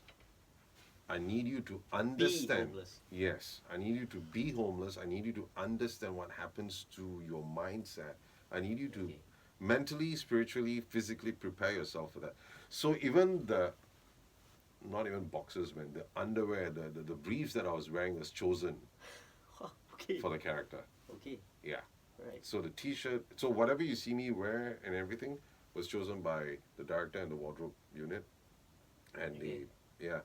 I need you to understand. homeless. Yes, I need you to be homeless. I need you to understand what happens to your mindset. I need you to Okay. mentally, spiritually, physically prepare yourself for that. So even not even boxers, man, the underwear, the briefs that I was wearing was chosen Okay. for the character. Okay. Yeah. Right. So the t-shirt, so whatever you see me wear and everything was chosen by the director and the wardrobe unit. And Okay. yeah.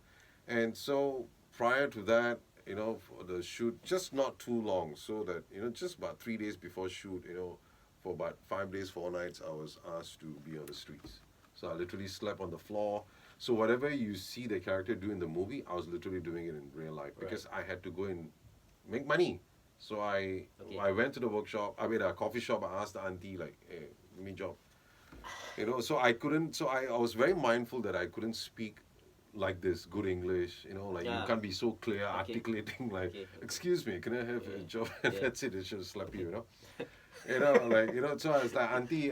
And so prior to that, for the shoot, just not too long, so that, just about 3 days before shoot, for about 5 days, 4 nights, I was asked to be on the streets. So I literally slept on the floor. So whatever you see the character do in the movie, I was literally doing it in real life because I had to go and make money. So I went to the workshop, a coffee shop, I asked the auntie, like, hey, give me a job. So I couldn't, I was very mindful that I couldn't speak like this, good English, you can't be so clear, articulating, like, excuse me, can I have a job? And that's it, it should slap you, so I was like, auntie,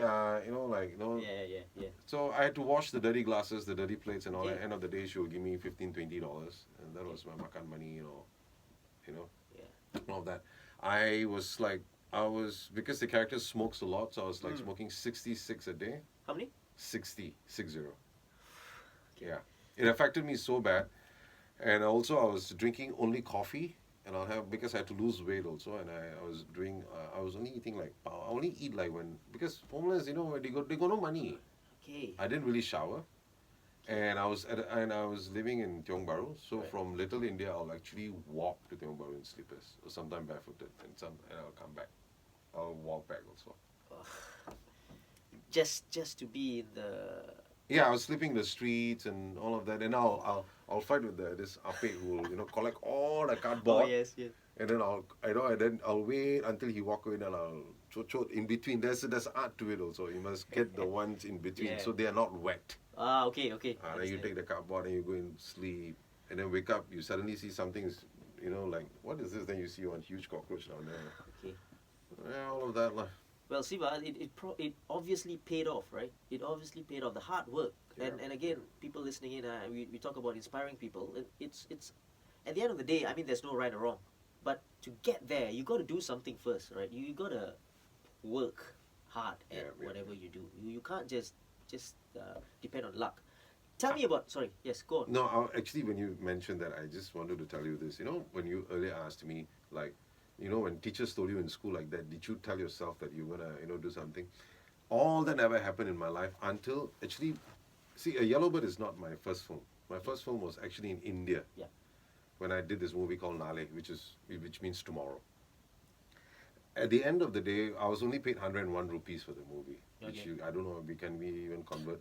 So I had to wash the dirty glasses, the dirty plates and all. At the end of the day, she would give me $15, $20, and that was my makan money, all of that. Because the character smokes a lot, so I was like smoking 66 a day. How many? 60. Yeah. It affected me so bad. And also I was drinking only coffee, and because I had to lose weight also, and I was only eating I only eat because homeless, they got no money. Okay. I didn't really shower. And I was living in Tiong Bahru, so from Little India, I'll actually walk to Tiong Bahru in slippers, or sometimes barefooted, and I'll come back. I'll walk back also. Just to be in the... Yeah, I was sleeping in the streets and all of that, and I'll fight with this ape who will collect all the cardboard. Oh yes. And then I'll wait until he walk away, and I'll chot in between. There's art to it also. You must get the ones in between so they are not wet. Okay. Then you take the cardboard and you go and sleep, and then wake up. You suddenly see something, like, what is this? Then you see one huge cockroach down there. Okay. Yeah, all of that. Well, Siva, it obviously paid off, right? It obviously paid off, the hard work. Yeah. And again, people listening in, we talk about inspiring people. It's at the end of the day, there's no right or wrong. But to get there, you got to do something first, right? You got to work hard at whatever you do. You can't just depend on luck. Tell me about... Sorry, yes, go on. No, actually, when you mentioned that, I just wanted to tell you this. When you earlier asked me, like, when teachers told you in school like that, did you tell yourself that you're going to, do something? All that never happened in my life until, actually, see, A Yellowbird is not my first film. My first film was actually in India. Yeah. When I did this movie called Nale, which means tomorrow. At the end of the day, I was only paid 101 rupees for the movie, which I don't know, can we even convert,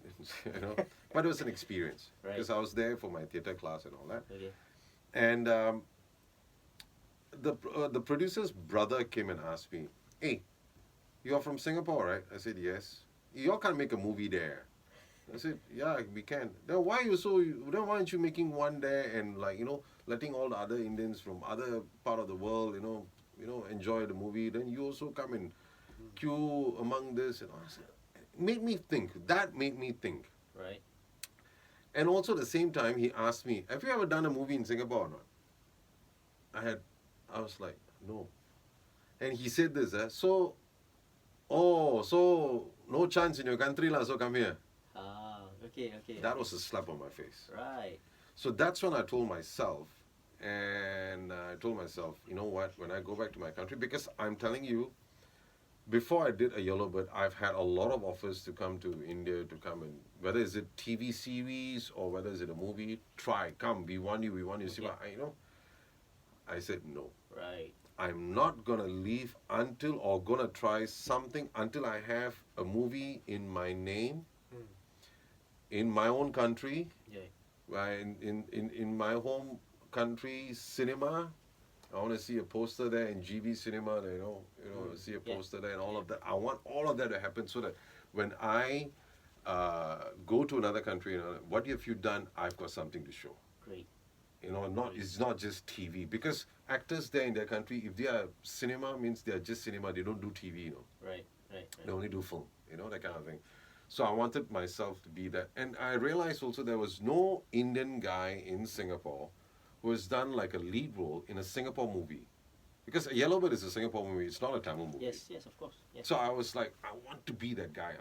But it was an experience, because I was there for my theatre class and all that. Okay. And the producer's brother came and asked me, hey, you're from Singapore, right? I said, yes. You all can't make a movie there. I said, yeah, we can. Then why aren't you making one there and letting all the other Indians from other part of the world, enjoy the movie? Then you also come and queue among this. And I said, that made me think. Right. And also at the same time, he asked me, have you ever done a movie in Singapore or not? I was like, no. And he said this, so no chance in your country, so come here. Okay. That was a slap on my face. Right. So that's when I told myself, you know what, when I go back to my country, because I'm telling you, before I did A Yellowbird, I've had a lot of offers to come to India, to come and, whether it's a TV series or whether it's a movie, come, we want you, Siva. I said no. Right. I'm not going to leave or going to try something until I have a movie in my name, in my own country, in my home country cinema. I want to see a poster there in GB Cinema, see a poster there and all of that. I want all of that to happen so that when I go to another country, what have you done? I've got something to show. Great. It's not just TV, because actors there in their country, if they are cinema, means they are just cinema, they don't do TV, Right. They only do film, that kind of thing. So I wanted myself to be that. And I realized also there was no Indian guy in Singapore who has done like a lead role in a Singapore movie. Because A Yellowbird is a Singapore movie, it's not a Tamil movie. Yes, of course. Yes. So I was like, I want to be that guy.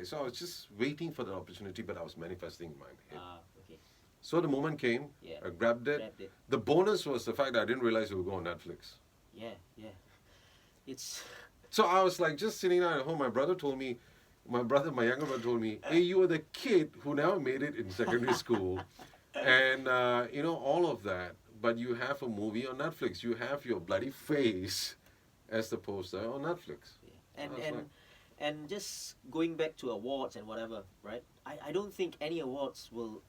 So I was just waiting for the opportunity, but I was manifesting in my head. Okay. So the moment came, I grabbed it. The bonus was the fact that I didn't realize it would go on Netflix. Yeah. It's... So I was like just sitting there at home. My younger brother told me, hey, you were the kid who never made it in secondary school. And, all of that. but you have a movie on Netflix. You have your bloody face as the poster on Netflix. Yeah. And just going back to awards and whatever, right? I don't think any award will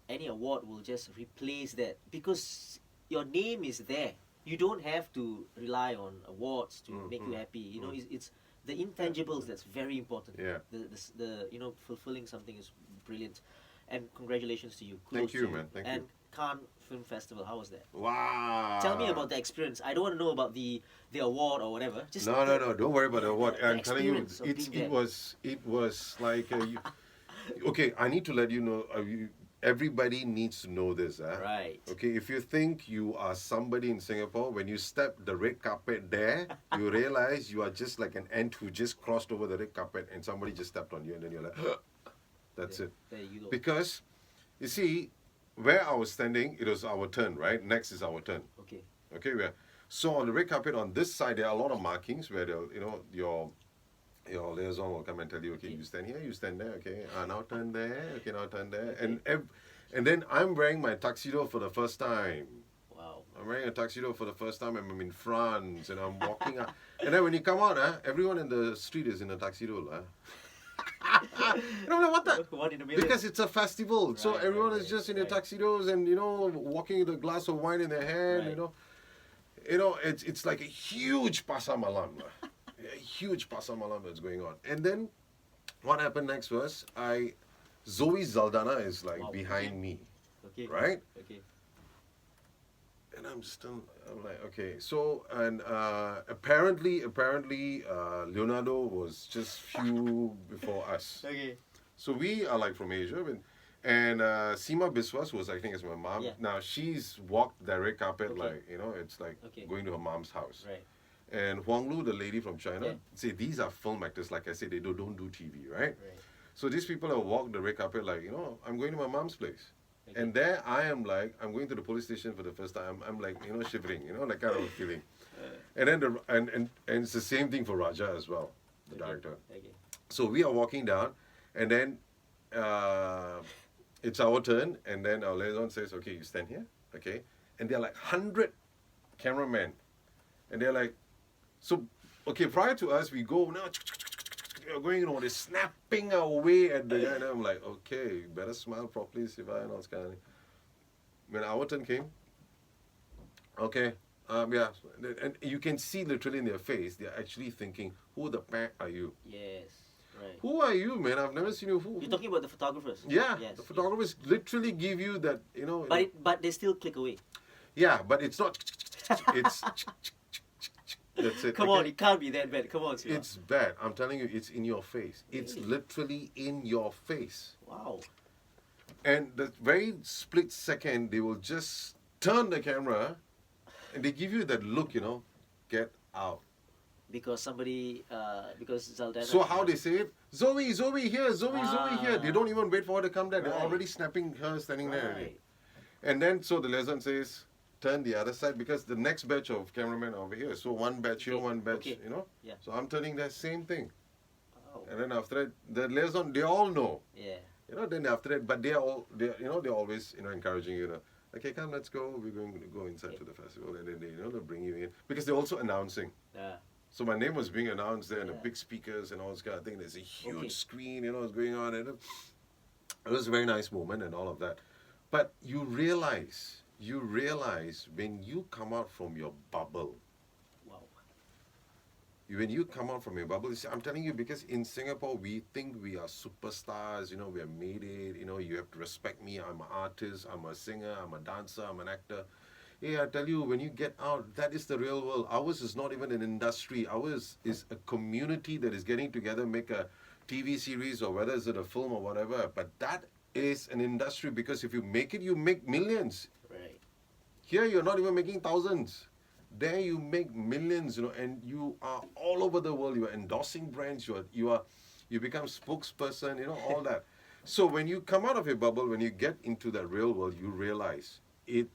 just replace that, because your name is there. You don't have to rely on awards to make you happy. You know, it's the intangibles that's very important. Yeah. The fulfilling something is brilliant. And congratulations to you. Thank you, man. Thank you. And Cannes Film Festival, how was that? Wow. Tell me about the experience. I don't want to know about the award or whatever. Just No. Don't worry about the award. I'm telling you, experience of it was like okay. I need to let you know. Everybody needs to know this. Right. Okay. If you think you are somebody in Singapore, when you step the red carpet there, you realize you are just like an ant who just crossed over the red carpet and somebody just stepped on you, and then you're like, that's it. There you go. Because you see, where I was standing, it was our turn, right? Next is our turn. Okay. Okay, so on the red carpet on this side, there are a lot of markings where your liaison will come and tell you, okay, you stand here, you stand there, okay, now turn there, okay, now turn there, and then I'm wearing my tuxedo for the first time. Wow. I'm wearing a tuxedo for the first time, and I'm in France, and I'm walking out, and then when you come out, everyone in the street is in a tuxedo, You know what the? One in a million. Because it's a festival, so Right, everyone right, is just in right. their tuxedos and walking with a glass of wine in their hand. Right. It's like a huge pasar malam, a huge pasar malam that's going on. And then, what happened next was Zoe Zaldana is like behind me, Okay. right? Okay. And I'm like, okay. So, and apparently, Leonardo was just few before us. Okay. So we are like from Asia, and Seema Biswas was acting as my mom. Yeah. Now she's walked the red carpet Okay. like it's like Okay. going to her mom's house. Right. And Huang Lu, the lady from China, Yeah. say these are film actors. Like I said, they don't do TV, right? Right. So these people have walked the red carpet like I'm going to my mom's place. Okay. And there I am like, I'm going to the police station for the first time. I'm like, shivering, that kind of a feeling. And then and it's the same thing for Raja as well, the director. Okay. So we are walking down, and then it's our turn, and then our liaison says, okay, you stand here, okay? And there are like 100 cameramen, and they're like, so, okay, prior to us, we go, now, you're going, they're snapping away at the guy, and I'm like, okay, better smile properly, Siva, and all this kind of thing. When our turn came, okay, yeah, and you can see literally in their face, they're actually thinking, who the pack are you? Yes. Right. Who are you, man? I've never seen you. You're talking about the photographers. Yeah, Yes. the photographers literally give you that, But they still click away. Yeah, but it's not. It's. That's it. Come on, it can't be that bad. Come on, Siva. It's bad. I'm telling you, it's in your face. It's Really? literally in your face. Wow. And the very split second, they will just turn the camera, and they give you that look, get out. Because somebody, because Zaldana. So how they say it? Zoe here, Zoe here. They don't even wait for her to come there. They're Right. already snapping her standing there already. Right. And then so the liaison says, turn the other side because the next batch of cameramen are over here. So one batch here, Okay, one batch, okay. Yeah. So I'm turning that same thing. Oh. And then after that, the liaison, they all know. Yeah. Then after that, but they're always, encouraging you, okay, come, let's go. We're going to go inside to the festival. And then they'll bring you in. Because they're also announcing. Yeah. So my name was being announced there, and the Yeah. big speakers and all this kind of thing. There's a huge Okay. screen, what's going on. And it was a very nice moment and all of that. But you realize when you come out from your bubble, Wow. when you come out from your bubble, I'm telling you, because in Singapore, we think we are superstars, we have made it, you have to respect me. I'm an artist, I'm a singer, I'm a dancer, I'm an actor. Hey, I tell you, when you get out, that is the real world. Ours is not even an industry. Ours is a community that is getting together, make a TV series, or whether it's a film or whatever. But that is an industry, because if you make it, you make millions. Right. Here, you're not even making thousands. There, you make millions, and you are all over the world. You are endorsing brands. You become spokesperson. All that. So when you come out of your bubble, when you get into that real world, you realize it.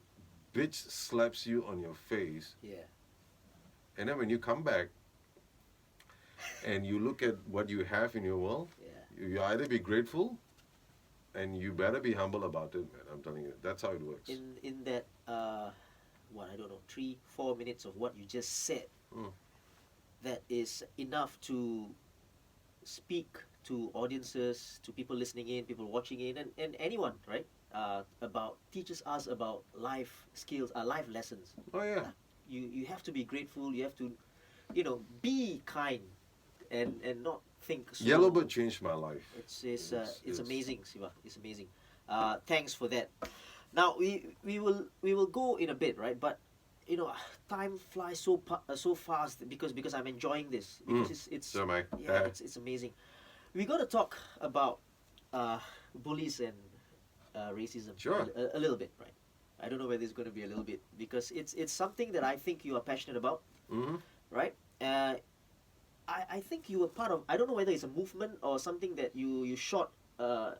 Bitch slaps you on your face. Yeah. And then when you come back and you look at what you have in your world, Yeah. you either be grateful and you better be humble about it, man. I'm telling you, that's how it works. In that I don't know, 3-4 minutes of what you just said, that is enough to speak to audiences, to people listening in, people watching in, and anyone, right? Teaches us about life skills, life lessons. Oh yeah. You have to be grateful. You have to, be kind, and not think. So, Yellowbird changed my life. It's amazing, Siva. It's amazing. Thanks for that. Now we will go in a bit, right? But time flies so fast because I'm enjoying this, because it's So am I. yeah, it's amazing. We got to talk about bullies and racism. Sure. A little bit, right? I don't know whether it's going to be a little bit, because it's something that I think you are passionate about, right? I think you were part of. I don't know whether it's a movement or something that you shot. A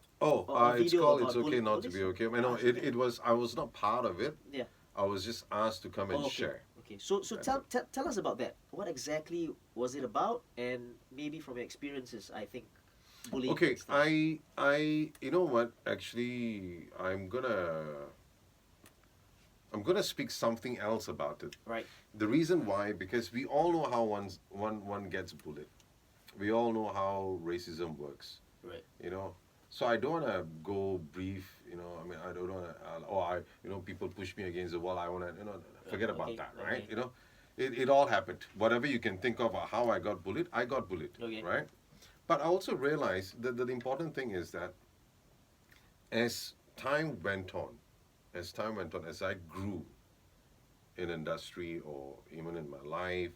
it's video called about "It's Okay Not to Be Okay." I know it was. I was not part of it. Yeah. I was just asked to come and share. Okay. So tell us about that. What exactly was it about, and maybe from your experiences, I think bullying. Okay, and stuff. you know what? Actually, I'm gonna speak something else about it. Right. The reason why, because we all know how one gets bullied. We all know how racism works. Right. So I don't wanna go brief. I mean, I don't wanna. People push me against the wall. I wanna. Forget about that, right? Okay. It all happened. Whatever you can think of how I got bullied, Okay. right? But I also realized that the important thing is that as time went on, as I grew in industry or even in my life,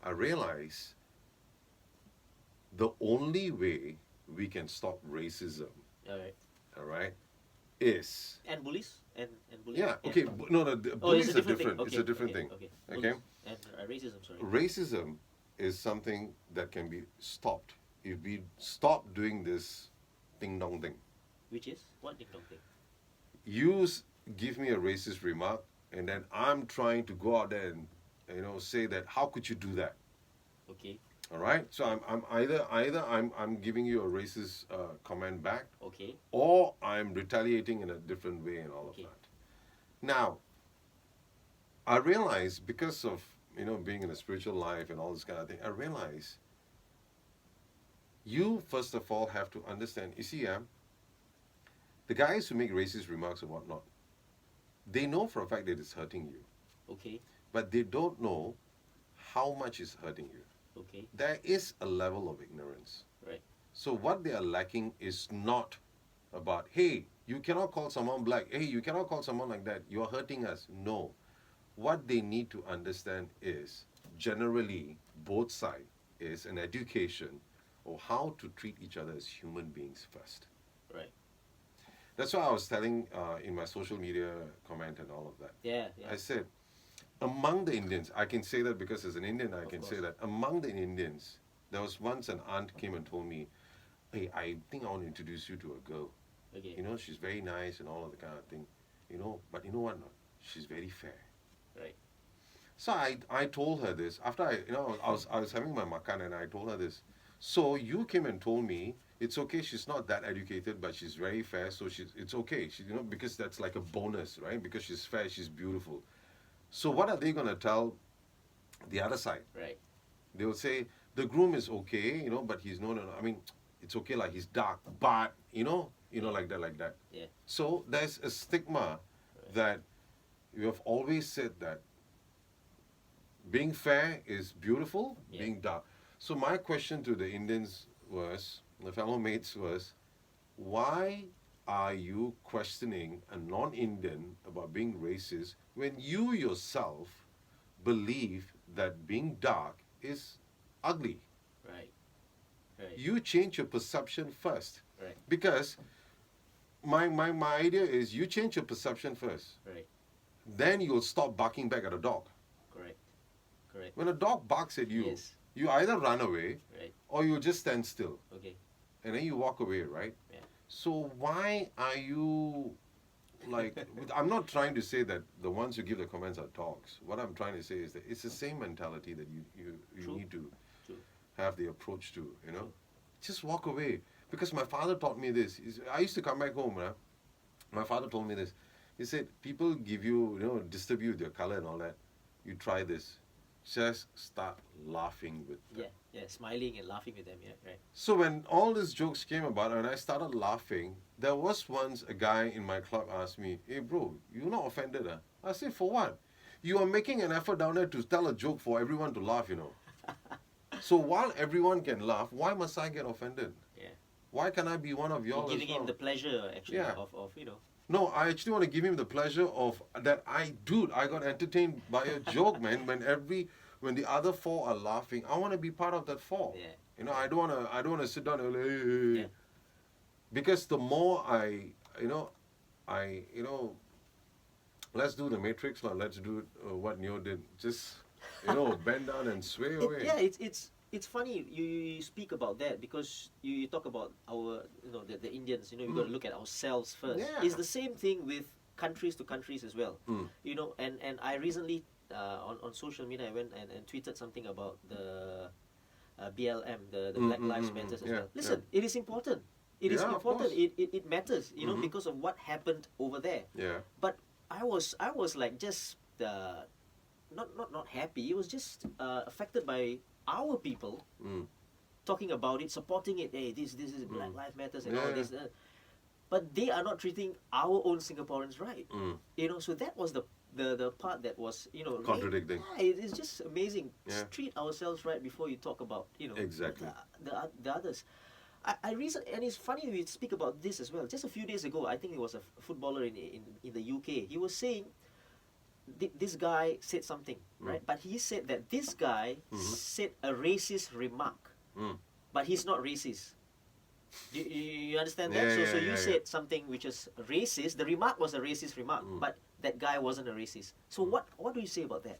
I realized the only way we can stop racism, all right, is... And bullies? And bullies? Yeah, okay. No, bullies it's are a different different. thing. It's a different thing. Okay. Okay? Bullies and racism, sorry. Racism is something that can be stopped if we stop doing this ding-dong thing. Which is? What ding-dong thing? You give me a racist remark, and then I'm trying to go out there and say that, how could you do that? Okay. All right. So I'm either I'm giving you a racist comment back, Okay. or I'm retaliating in a different way and all of that. Now, I realize, because of being in a spiritual life and all this kind of thing, I realize you first of all have to understand. You see, the guys who make racist remarks or whatnot, they know for a fact that it's hurting you. Okay. But they don't know how much it's hurting you. Okay. There is a level of ignorance. Right. So what they are lacking is not about, hey, you cannot call someone black. Hey, you cannot call someone like that. You're hurting us. No. What they need to understand is, generally, both sides is an education of how to treat each other as human beings first. Right. That's why I was telling in my social media comment and all of that. Yeah. I said, among the Indians, I can say that because as an Indian, I can say that among the Indians, there was once an aunt came and told me, hey, I think I want to introduce you to a girl. Okay. She's very nice and all of the kind of thing. But you know what? She's very fair. Right. So I told her this after I was having my makan, and I told her this. So you came and told me it's okay. She's not that educated, but she's very fair. So it's okay. Because that's like a bonus, right? Because she's fair, she's beautiful. So what are they gonna tell the other side? Right. They will say the groom is okay, but he's no. I mean, it's okay, like he's dark, but like that. Yeah. So there's a stigma that you have always said that being fair is beautiful, being dark. So my question to the Indians was, the fellow mates was, why are you questioning a non-Indian about being racist when you yourself believe that being dark is ugly? Right. You change your perception first. Right. Because my idea is, you change your perception first. Right. Then you'll stop barking back at a dog. Correct. When a dog barks at you, Yes. you either run away, Right. or you just stand still. Okay. And then you walk away, right? Yeah. So why are you I'm not trying to say that the ones who give the comments are dogs. What I'm trying to say is that it's the same mentality that you True. need to True. have the approach to, Just walk away. Because my father taught me this. I used to come back home, my father told me this. He said, people give you, disturb you with your color and all that. You try this. Just start laughing with them. Yeah, smiling and laughing with them, yeah, right. So when all these jokes came about and I started laughing, there was once a guy in my club asked me, hey bro, you're not offended, huh? I said, for what? You are making an effort down there to tell a joke for everyone to laugh, So while everyone can laugh, why must I get offended? Yeah. Why can I be one of y'all? You're giving him the pleasure, actually, Yeah. of No, I actually want to give him the pleasure of that. I got entertained by a joke, man. When the other four are laughing, I want to be part of that four. Yeah. I don't want to sit down and hey. Yeah. Because the more let's do the Matrix now. Let's do what Neo did. Just bend down and sway away. Yeah, it's funny you speak about that, because you talk about our the Indians. We got to look at ourselves first. Yeah. It's the same thing with countries to countries as well. Mm. And I recently on social media I went and tweeted something about the BLM, the Black Lives Matter as well. Listen, it is important. It is important. It matters, because of what happened over there. Yeah. But I was like just not happy. It was just affected by our people talking about it, supporting it. Hey, this is Black Lives Matters and all this. But they are not treating our own Singaporeans right. So that was the part that was contradicting. It's just amazing. Yeah. Just treat ourselves right before you talk about Exactly. the others. I recently, and it's funny we speak about this as well. Just a few days ago, I think it was a footballer in the UK. He was saying this guy said something, right? But he said that this guy said a racist remark, but he's not racist. You understand that? So you said something which is racist. The remark was a racist remark, but that guy wasn't a racist. So what do you say about that?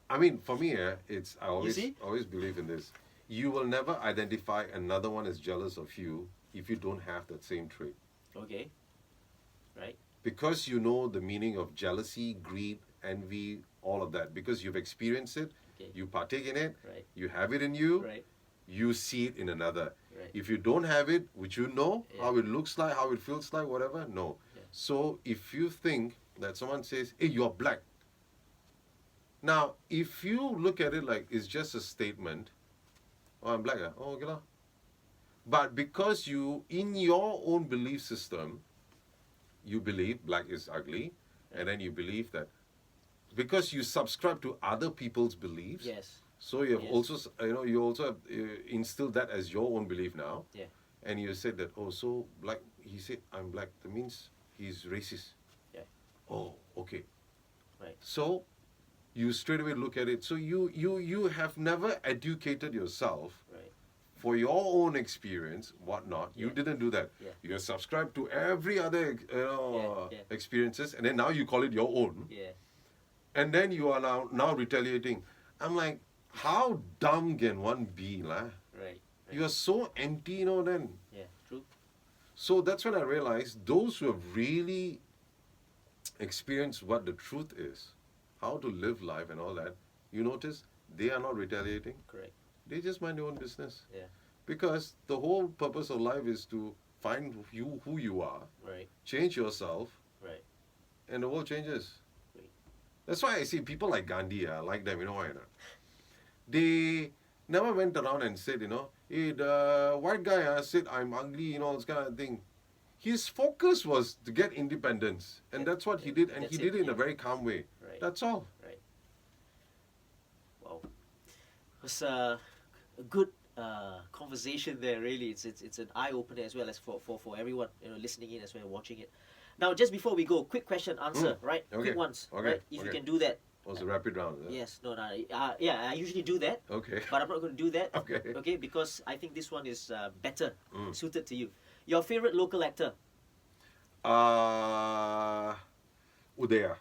I mean, for me, I see? always believe in this. You will never identify another one as jealous of you if you don't have that same trait. Okay. Right. Because you know the meaning of jealousy, greed, envy, all of that. Because you've experienced it, you partake in it, you have it in you, you see it in another. Right. If you don't have it, which you know how it looks like, how it feels like, whatever, no. Yeah. So if you think that someone says, hey, you're black. Now, if you look at it like it's just a statement, oh, I'm black, oh, okay lah. But because you, in your own belief system, you believe black is ugly, and then you believe that because you subscribe to other people's beliefs, so you have also, you also have instilled that as your own belief now, and you said that, oh, so black, he said I'm black, that means he's racist. Oh, okay. Right. So you straight away look at it. So you have never educated yourself for your own experience, whatnot. You didn't do that. You subscribed to every other experiences, and then now you call it your own. And then you are now retaliating. I'm like, how dumb can one be, lah? Right. You are so empty, then. Yeah, true. So that's when I realized those who have really experienced what the truth is, how to live life and all that, you notice they are not retaliating. Correct. They just mind their own business. Yeah. Because the whole purpose of life is to find who you are, change yourself, and the world changes. Right. That's why I see people like Gandhi, I like them, you know why not? They never went around and said, hey, the white guy said I'm ugly, this kind of thing. His focus was to get independence, and that's what he did, and he did it in a very calm way. Right. That's all. Right. Wow. It was a good conversation there, really. It's an eye-opener as well as for everyone listening in as well, watching it. Now, just before we go, quick question, answer, right? Okay. Quick ones, Okay. right? If you can do that. Oh, it's a rapid round. Yes, no, yeah, I usually do that. Okay. But I'm not going to do that. Okay. Okay, because I think this one is better suited to you. Your favorite local actor? Udaya.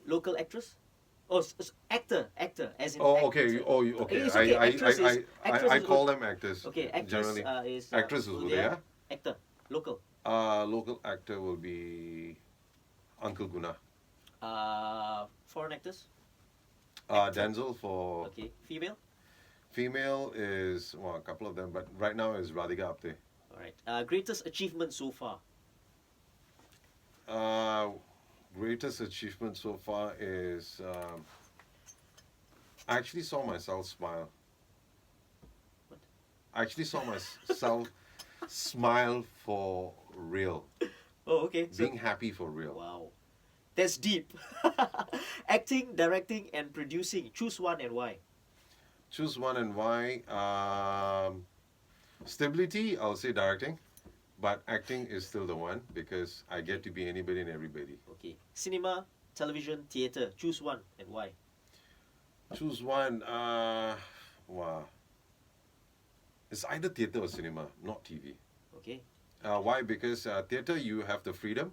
Local actress? Oh, actor, as in. Oh, actor. okay. Okay. It's okay. I call them actors. Okay, actress generally. is. Actress is Udaya. Actor, local. Local actor will be Uncle Guna. Foreign actors? Denzel for. Okay, female? Female is a couple of them, but right now is Radhika Apte. Alright. Greatest achievement so far? Greatest achievement so far is I actually saw myself smile. What? I actually saw myself smile for real. Oh, okay. So, Being happy for real. wow. That's deep. Acting, directing, and producing. Choose one and why. Choose one and why. Stability, I'll say directing. But acting is still the one because I get to be anybody and everybody. Okay. Cinema, television, theatre. Choose one and why. Choose one. Wow. It's either theatre or cinema, not TV. Okay. Why? Because theatre, you have the freedom.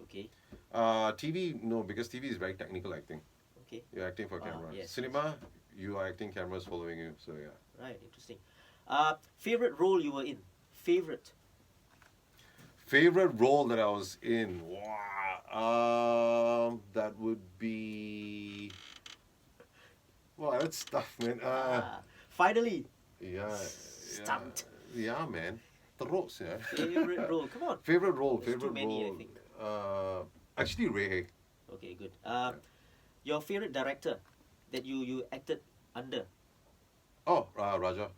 Okay. TV, no, because TV is very technical acting. Okay. You're acting for camera. Yes. Cinema, you are acting, cameras following you. So yeah. Right. Interesting. Favorite role you were in. Favorite. Favorite role that I was in. Wow. That would be. Wow, that's tough, man. Finally. Yeah. Stumped. Yeah, man. Throats, yeah. Favorite role. Come on. Favorite role. There's Favorite too many, role. I think. Actually, Rehai. Okay, good. Your favorite director that you acted under. Oh, Raja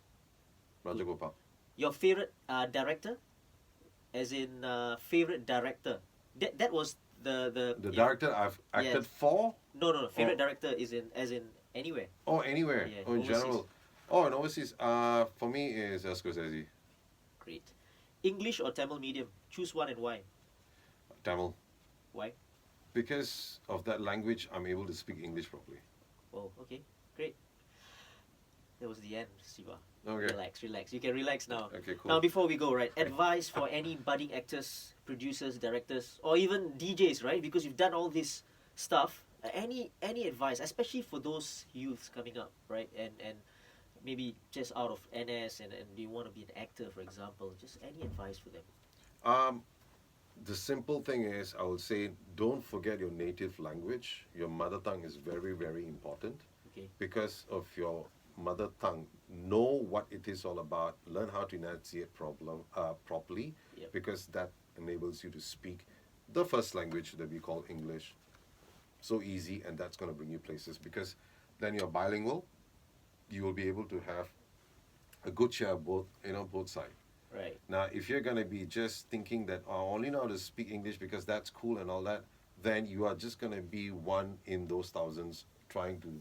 Gopal. Your favorite director, as in favorite director. That was the director I've acted for. No. Favorite director is as in anywhere. Oh, anywhere. Yeah, in overseas. general. Oh, in overseas. For me is Scorsese. Great. English or Tamil medium? Choose one and why. Tamil. Why? Because of that language, I'm able to speak English properly. Oh, okay, great. That was the end, Siva. Okay. Relax. You can relax now. Okay, cool. Now, before we go, right, advice for any budding actors, producers, directors, or even DJs, right? Because you've done all this stuff. Any advice, especially for those youths coming up, right? And maybe just out of NS and you want to be an actor, for example. Just any advice for them. The simple thing is, I would say, don't forget your native language. Your mother tongue is very, very important. Okay. Because of your mother tongue, know what it is all about. Learn how to enunciate properly. Yep. Because that enables you to speak the first language that we call English. So easy, and that's going to bring you places. Because then you're bilingual. You will be able to have a good share of both sides. Right. Now, if you're going to be just thinking that I only know how to speak English because that's cool and all that, then you are just going to be one in those thousands trying to,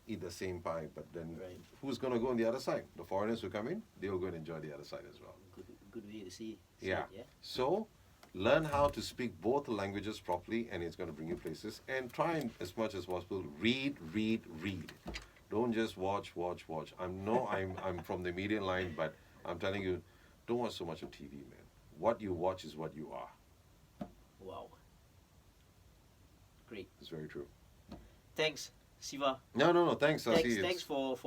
eat the same pie. But then who's going to go on the other side? The foreigners who come in, they'll go and enjoy the other side as well. Good way to see Yeah. it, yeah. So, learn how to speak both languages properly, and it's going to bring you places. And try and, as much as possible, read. Don't just watch. I'm from the media line, but I'm telling you, don't watch so much of TV, man. What you watch is what you are. Wow. Great. It's very true. Thanks, Siva. No. Thanks, Sasi. Thanks for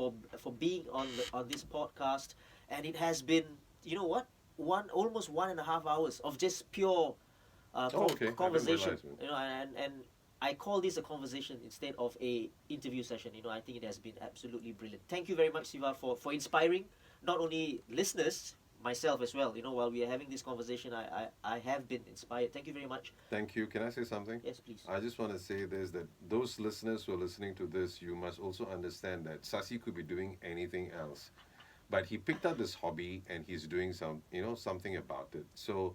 being on this podcast, and it has been, you know what, almost 1.5 hours of just pure conversation. I didn't realize, and I call this a conversation instead of a interview session. I think it has been absolutely brilliant. Thank you very much, Siva, for inspiring not only listeners, myself as well. While we are having this conversation, I have been inspired. Thank you very much. Thank you. Can I say something? Yes, please. I just want to say this, that those listeners who are listening to this, you must also understand that Sasi could be doing anything else. But he picked up this hobby and he's doing something about it. So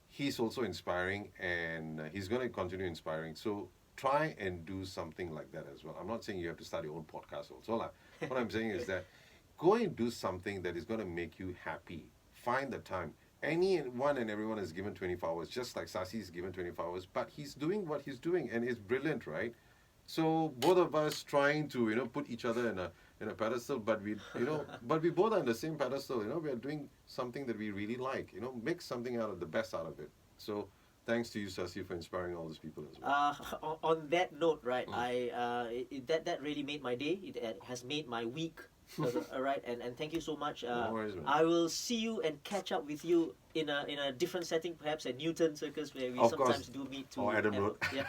he's also inspiring, and he's going to continue inspiring. So try and do something like that as well. I'm not saying you have to start your own podcast also. What I'm saying is that go and do something that is going to make you happy. Find the time. Anyone and everyone is given 24 hours, just like Sasi is given 24 hours, but he's doing what he's doing, and it's brilliant, right? So both of us trying to, put each other in a pedestal, but we both are in the same pedestal. We are doing something that we really like. Make something out of the best out of it. So thanks to you, Sasi, for inspiring all these people as well. On that note, right, that really made my day. It has made my week. All right, and thank you so much. No worries, man. I will see you and catch up with you in a different setting, perhaps at Newton Circus, where we Of sometimes course. do meet. Or Adam Road. Yeah.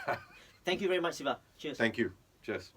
Thank you very much, Siva. Cheers. Thank you. Cheers.